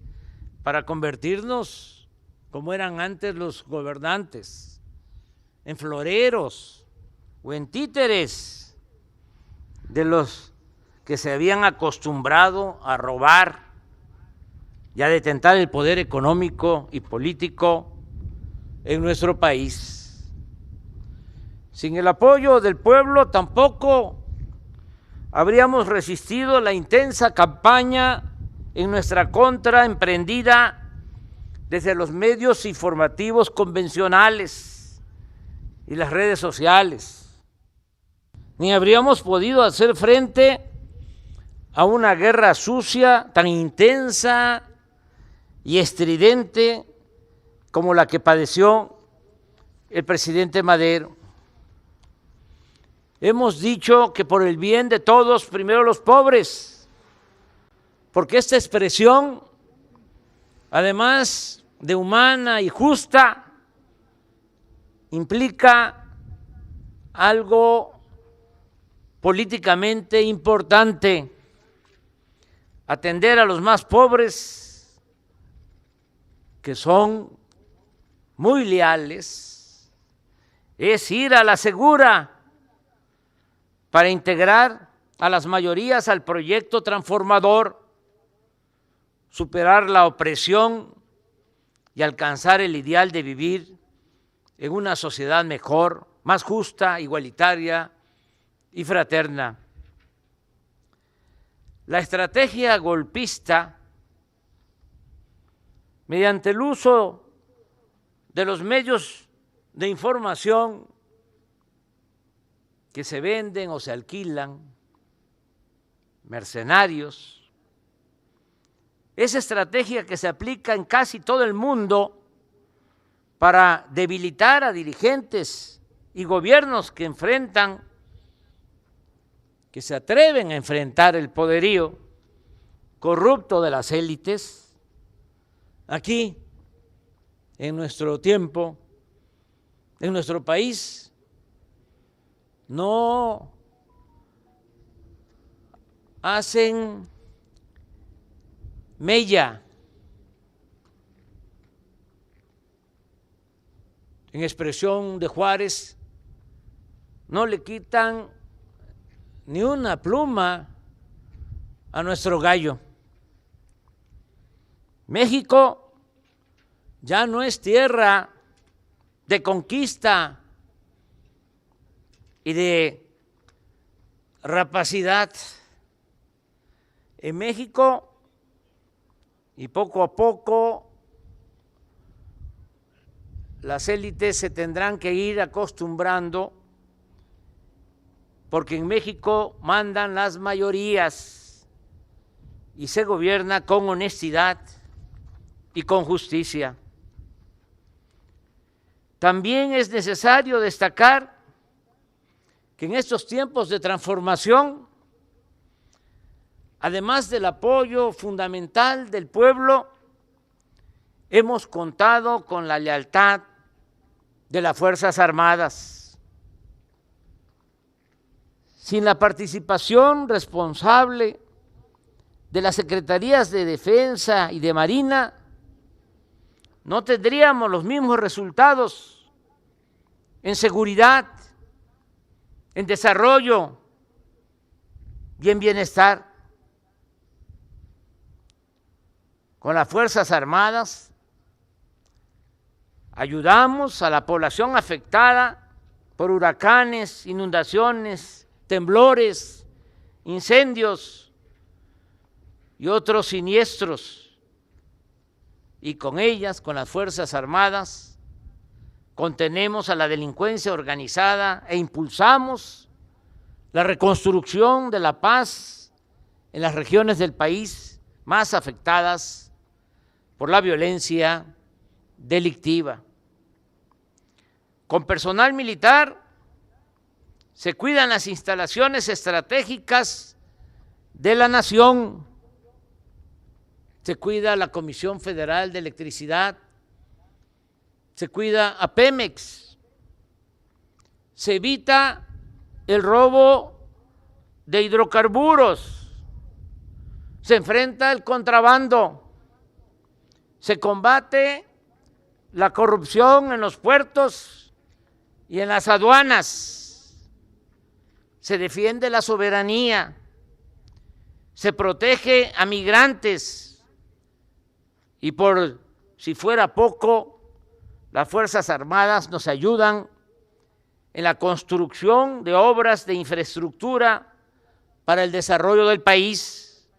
para convertirnos, como eran antes los gobernantes, en floreros o en títeres de los que se habían acostumbrado a robar y a detentar el poder económico y político en nuestro país. Sin el apoyo del pueblo tampoco habríamos resistido la intensa campaña en nuestra contra emprendida desde los medios informativos convencionales y las redes sociales. Ni habríamos podido hacer frente a una guerra sucia tan intensa y estridente como la que padeció el presidente Madero. Hemos dicho que por el bien de todos, primero los pobres, porque esta expresión, además de humana y justa, implica algo políticamente importante: atender a los más pobres, que son muy leales, es ir a la segura para integrar a las mayorías al proyecto transformador, superar la opresión y alcanzar el ideal de vivir en una sociedad mejor, más justa, igualitaria y fraterna. La estrategia golpista, mediante el uso de los medios de información que se venden o se alquilan, mercenarios, esa estrategia que se aplica en casi todo el mundo para debilitar a dirigentes y gobiernos que se atreven a enfrentar el poderío corrupto de las élites. Aquí, en nuestro tiempo, en nuestro país, no hacen mella en expresión de Juárez, no le quitan ni una pluma a nuestro gallo. México ya no es tierra de conquista y de rapacidad. En México, y poco a poco, las élites se tendrán que ir acostumbrando, porque en México mandan las mayorías y se gobierna con honestidad y con justicia. También es necesario destacar que en estos tiempos de transformación, además del apoyo fundamental del pueblo, hemos contado con la lealtad de las Fuerzas Armadas. Sin la participación responsable de las Secretarías de Defensa y de Marina, no tendríamos los mismos resultados en seguridad, en desarrollo y en bienestar. Con las Fuerzas Armadas ayudamos a la población afectada por huracanes, inundaciones, temblores, incendios y otros siniestros. Y con ellas, con las Fuerzas Armadas, contenemos a la delincuencia organizada e impulsamos la reconstrucción de la paz en las regiones del país más afectadas por la violencia delictiva. Con personal militar se cuidan las instalaciones estratégicas de la nación, se cuida la Comisión Federal de Electricidad, se cuida a Pemex, se evita el robo de hidrocarburos, se enfrenta el contrabando, se combate la corrupción en los puertos y en las aduanas, se defiende la soberanía, se protege a migrantes y por si fuera poco, las Fuerzas Armadas nos ayudan en la construcción de obras de infraestructura para el desarrollo del país.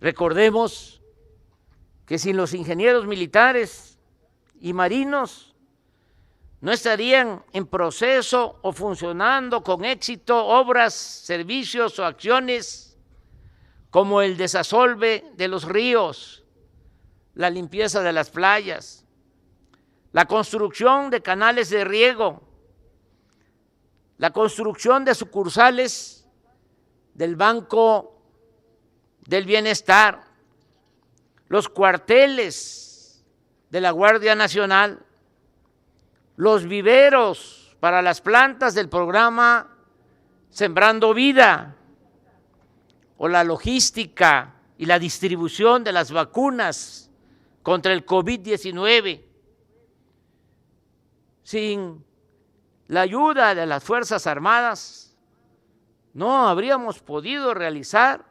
Recordemos que sin los ingenieros militares y marinos no estarían en proceso o funcionando con éxito obras, servicios o acciones como el desasolve de los ríos, la limpieza de las playas, la construcción de canales de riego, la construcción de sucursales del Banco del Bienestar, los cuarteles de la Guardia Nacional, los viveros para las plantas del programa Sembrando Vida, o la logística y la distribución de las vacunas contra el COVID-19. Sin la ayuda de las Fuerzas Armadas, no habríamos podido realizar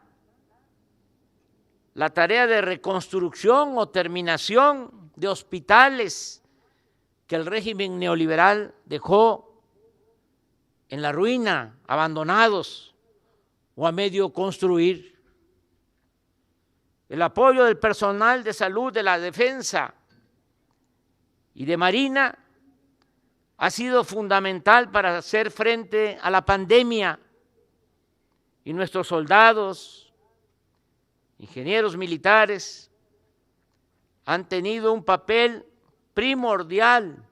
la tarea de reconstrucción o terminación de hospitales que el régimen neoliberal dejó en la ruina, abandonados o a medio construir. El apoyo del personal de salud, de la defensa y de Marina ha sido fundamental para hacer frente a la pandemia, y nuestros soldados, ingenieros militares, han tenido un papel primordial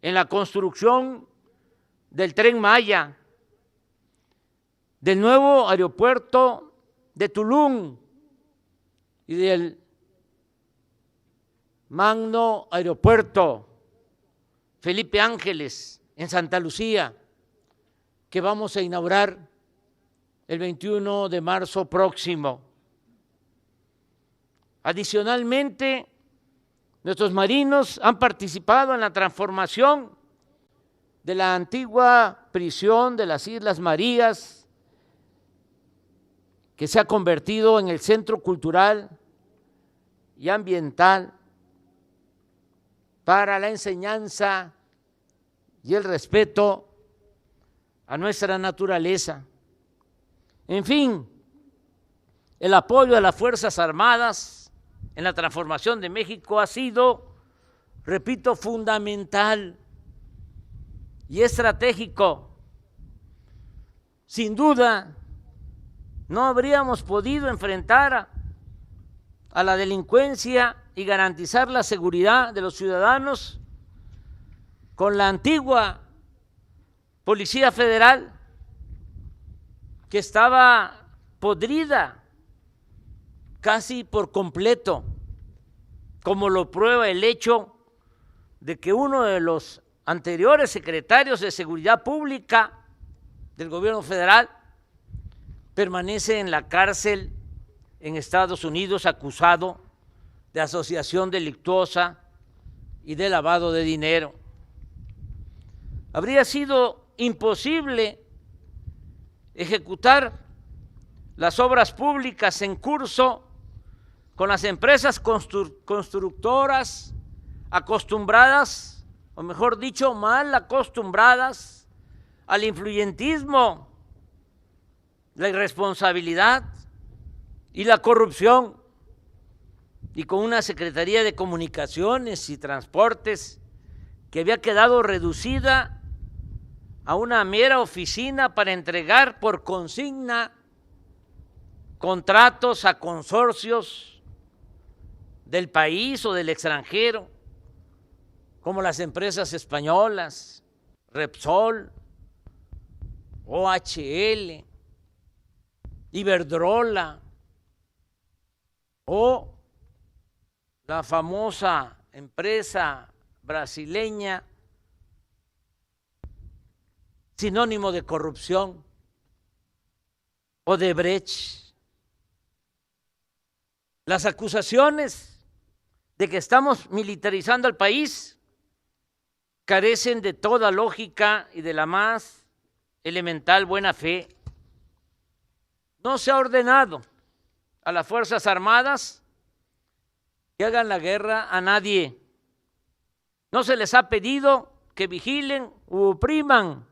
en la construcción del Tren Maya, del nuevo aeropuerto de Tulum y del magno aeropuerto Felipe Ángeles en Santa Lucía, que vamos a inaugurar el 21 de marzo próximo. Adicionalmente, nuestros marinos han participado en la transformación de la antigua prisión de las Islas Marías, que se ha convertido en el centro cultural y ambiental para la enseñanza y el respeto a nuestra naturaleza. En fin, el apoyo a las Fuerzas Armadas en la transformación de México ha sido, repito, fundamental y estratégico. Sin duda, no habríamos podido enfrentar a la delincuencia y garantizar la seguridad de los ciudadanos con la antigua Policía Federal, que estaba podrida casi por completo, como lo prueba el hecho de que uno de los anteriores secretarios de Seguridad Pública del gobierno federal permanece en la cárcel en Estados Unidos acusado de asociación delictuosa y de lavado de dinero. Habría sido imposible ejecutar las obras públicas en curso con las empresas constructoras acostumbradas, o mejor dicho, mal acostumbradas al influyentismo, la irresponsabilidad y la corrupción, y con una Secretaría de Comunicaciones y Transportes que había quedado reducida a una mera oficina para entregar por consigna contratos a consorcios del país o del extranjero, como las empresas españolas, Repsol, OHL, Iberdrola o la famosa empresa brasileña sinónimo de corrupción, Odebrecht. Las acusaciones de que estamos militarizando al país carecen de toda lógica y de la más elemental buena fe. No se ha ordenado a las Fuerzas Armadas que hagan la guerra a nadie. No se les ha pedido que vigilen u opriman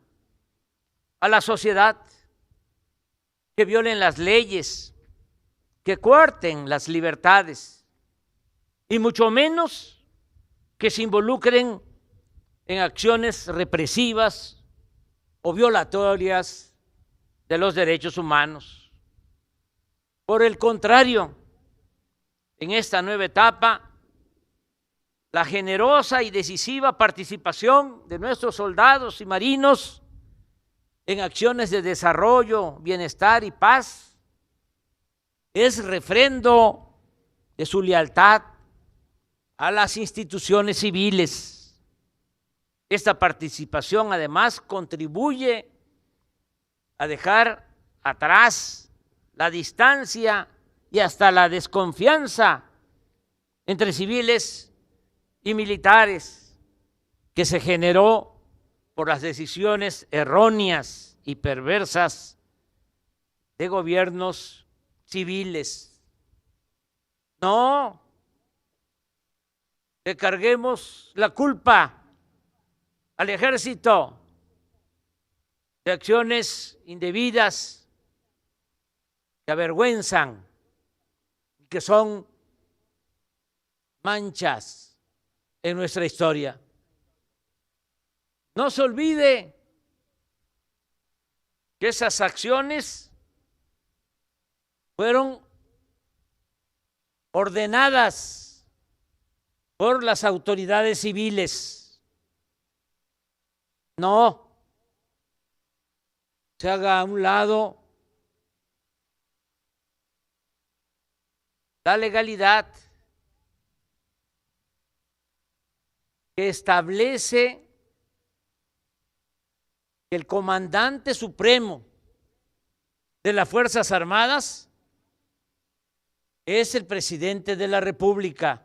a la sociedad, que violen las leyes, que coarten las libertades, y mucho menos que se involucren en acciones represivas o violatorias de los derechos humanos. Por el contrario, en esta nueva etapa, la generosa y decisiva participación de nuestros soldados y marinos en acciones de desarrollo, bienestar y paz es refrendo de su lealtad a las instituciones civiles. Esta participación además contribuye a dejar atrás la distancia y hasta la desconfianza entre civiles y militares que se generó por las decisiones erróneas y perversas de gobiernos civiles. No le carguemos la culpa al ejército de acciones indebidas que avergüenzan y que son manchas en nuestra historia. No se olvide que esas acciones fueron ordenadas por las autoridades civiles. No se haga a un lado la legalidad que establece que el comandante supremo de las Fuerzas Armadas es el presidente de la República.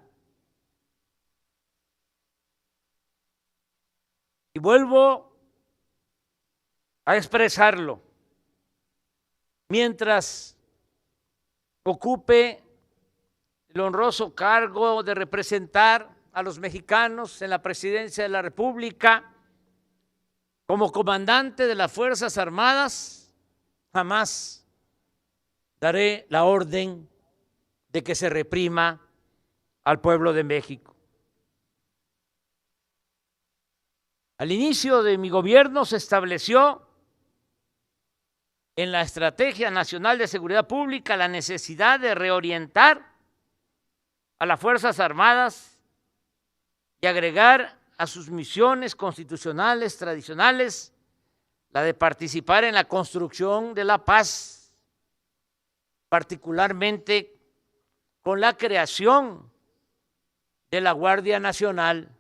Y vuelvo a expresarlo. Mientras ocupe el honroso cargo de representar a los mexicanos en la presidencia de la República, como comandante de las Fuerzas Armadas, jamás daré la orden de que se reprima al pueblo de México. Al inicio de mi gobierno se estableció en la Estrategia Nacional de Seguridad Pública la necesidad de reorientar a las Fuerzas Armadas y agregar a sus misiones constitucionales tradicionales la de participar en la construcción de la paz, particularmente con la creación de la Guardia Nacional,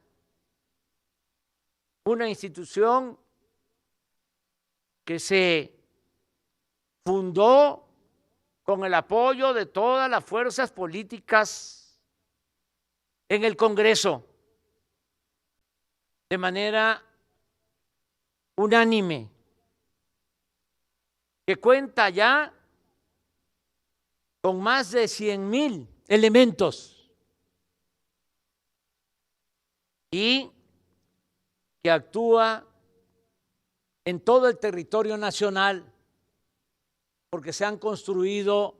una institución que se fundó con el apoyo de todas las fuerzas políticas en el Congreso, de manera unánime, que cuenta ya con más de 100,000 elementos y que actúa en todo el territorio nacional, porque se han construido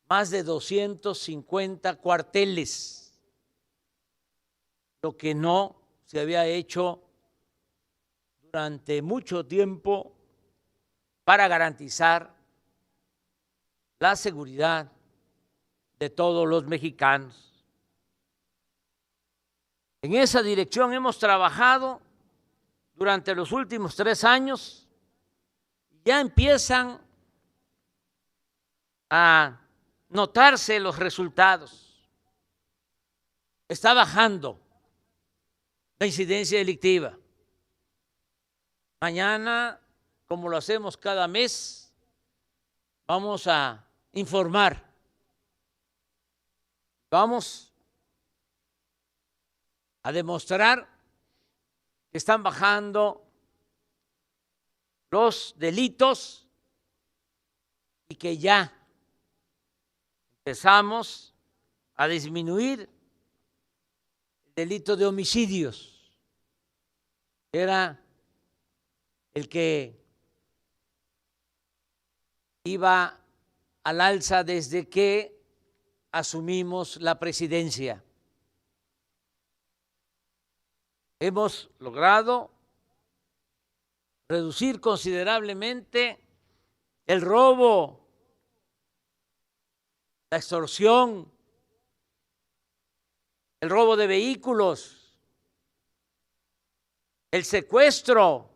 más de 250 cuarteles, lo que no se había hecho durante mucho tiempo para garantizar la seguridad de todos los mexicanos. En esa dirección hemos trabajado durante los últimos 3 años. Ya empiezan a notarse los resultados. Está bajando la incidencia delictiva. Mañana, como lo hacemos cada mes, vamos a informar. Vamos a demostrar que están bajando los delitos y que ya empezamos a disminuir el delito de homicidios, que era el que iba al alza desde que asumimos la presidencia. Hemos logrado reducir considerablemente el robo, la extorsión, el robo de vehículos, el secuestro,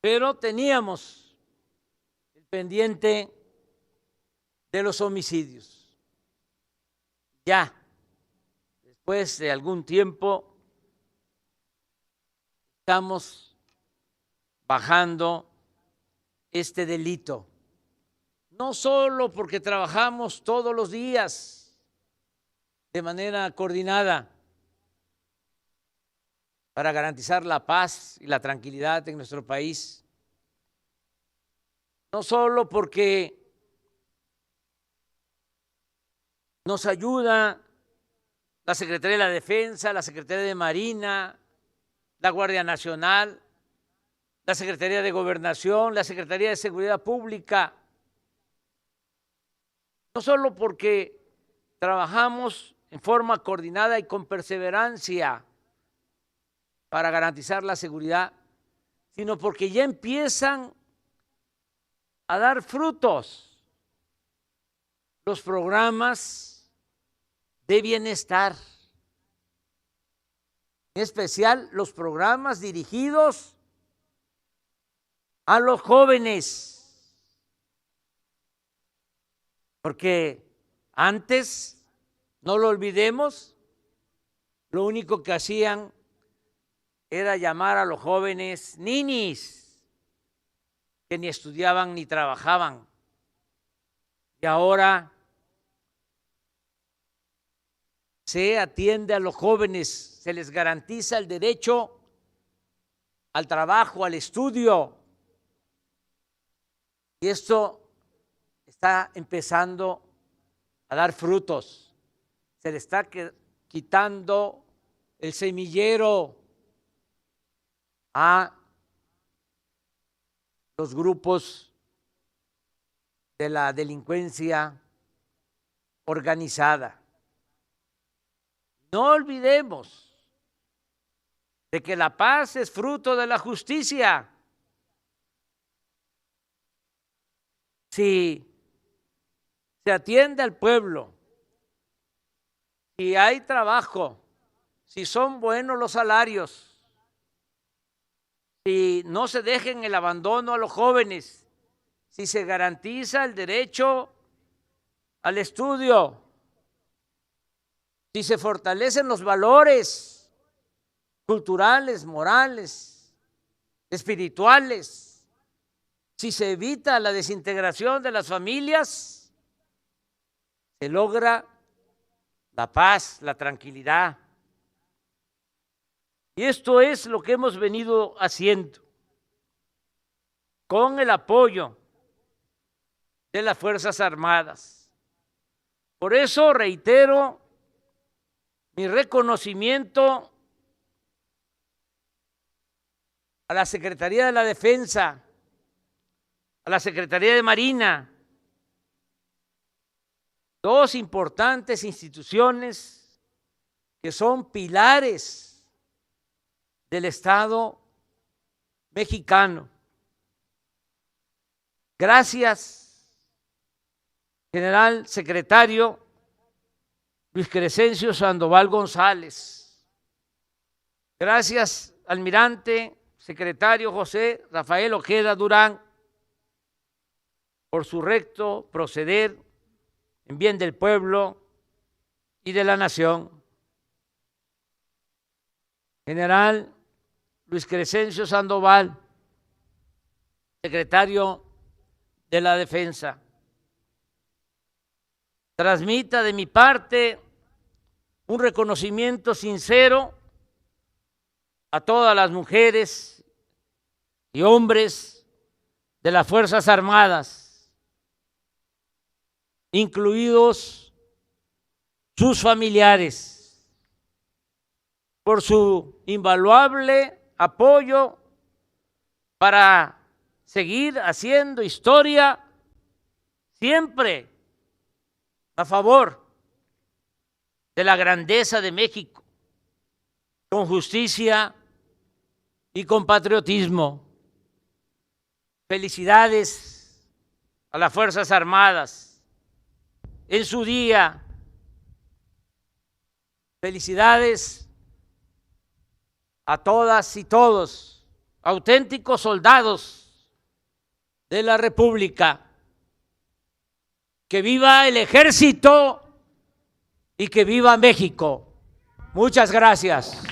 pero teníamos el pendiente de los homicidios. Ya, después de algún tiempo, estamos bajando este delito, no solo porque trabajamos todos los días de manera coordinada, para garantizar la paz y la tranquilidad en nuestro país. No solo porque nos ayuda la Secretaría de la Defensa, la Secretaría de Marina, la Guardia Nacional, la Secretaría de Gobernación, la Secretaría de Seguridad Pública. No solo porque trabajamos en forma coordinada y con perseverancia para garantizar la seguridad, sino porque ya empiezan a dar frutos los programas de bienestar, en especial los programas dirigidos a los jóvenes, porque antes, no lo olvidemos, lo único que hacían era llamar a los jóvenes ninis, que ni estudiaban ni trabajaban. Y ahora se atiende a los jóvenes, se les garantiza el derecho al trabajo, al estudio. Y esto está empezando a dar frutos. Se le está quitando el semillero a los grupos de la delincuencia organizada. No olvidemos de que la paz es fruto de la justicia. Si se atiende al pueblo, si hay trabajo, si son buenos los salarios, si no se deja en el abandono a los jóvenes, si se garantiza el derecho al estudio, si se fortalecen los valores culturales, morales, espirituales, si se evita la desintegración de las familias, se logra la paz, la tranquilidad. Y esto es lo que hemos venido haciendo con el apoyo de las Fuerzas Armadas. Por eso reitero mi reconocimiento a la Secretaría de la Defensa, a la Secretaría de Marina, dos importantes instituciones que son pilares del Estado mexicano. Gracias, general secretario Luis Crescencio Sandoval González. Gracias, almirante secretario José Rafael Ojeda Durán, por su recto proceder en bien del pueblo y de la nación. General Luis Crescencio Sandoval, secretario de la Defensa, transmita de mi parte un reconocimiento sincero a todas las mujeres y hombres de las Fuerzas Armadas, incluidos sus familiares, por su invaluable apoyo para seguir haciendo historia, siempre a favor de la grandeza de México, con justicia y con patriotismo. Felicidades a las Fuerzas Armadas en su día. Felicidades a todas y todos, auténticos soldados de la República. Que viva el Ejército y que viva México. Muchas gracias.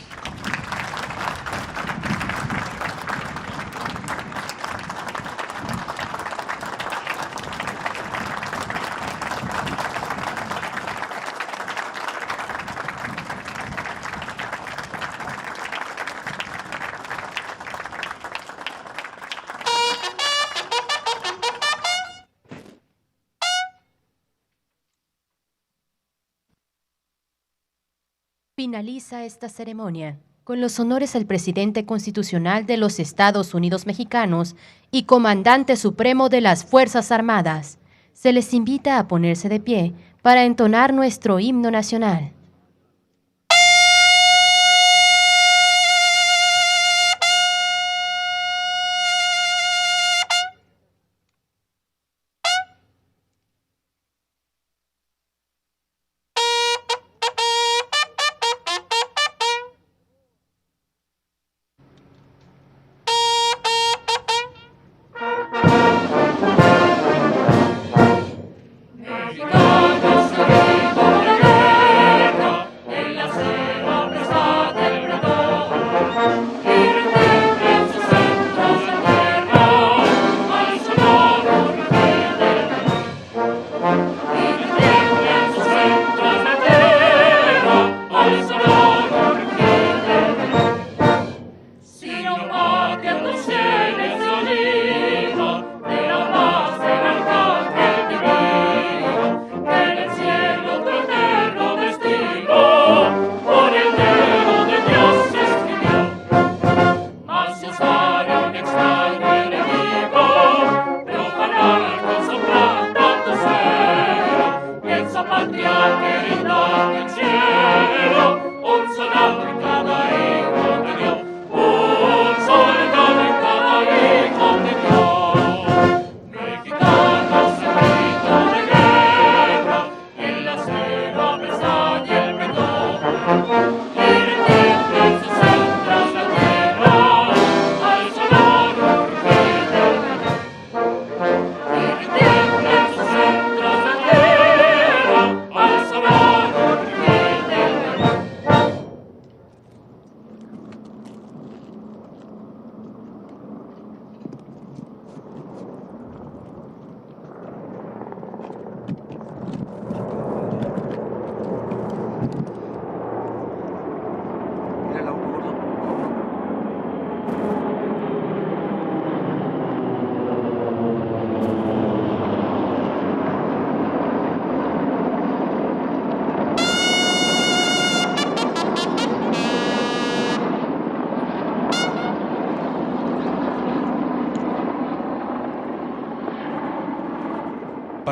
Finaliza esta ceremonia con los honores al presidente constitucional de los Estados Unidos mexicanos y comandante supremo de las Fuerzas Armadas. Se les invita a ponerse de pie para entonar nuestro himno nacional.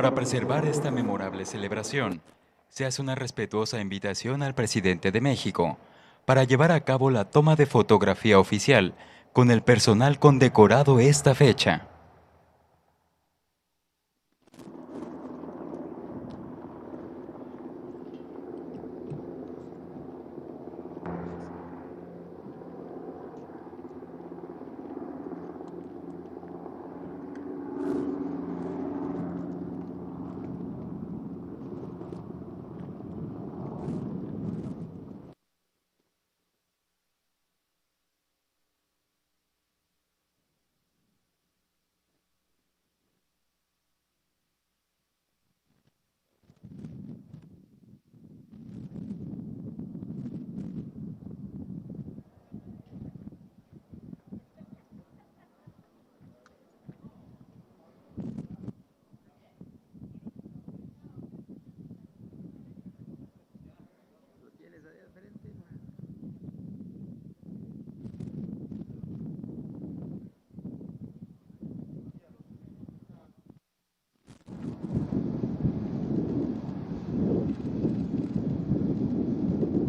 Para preservar esta memorable celebración, se hace una respetuosa invitación al presidente de México para llevar a cabo la toma de fotografía oficial con el personal condecorado esta fecha.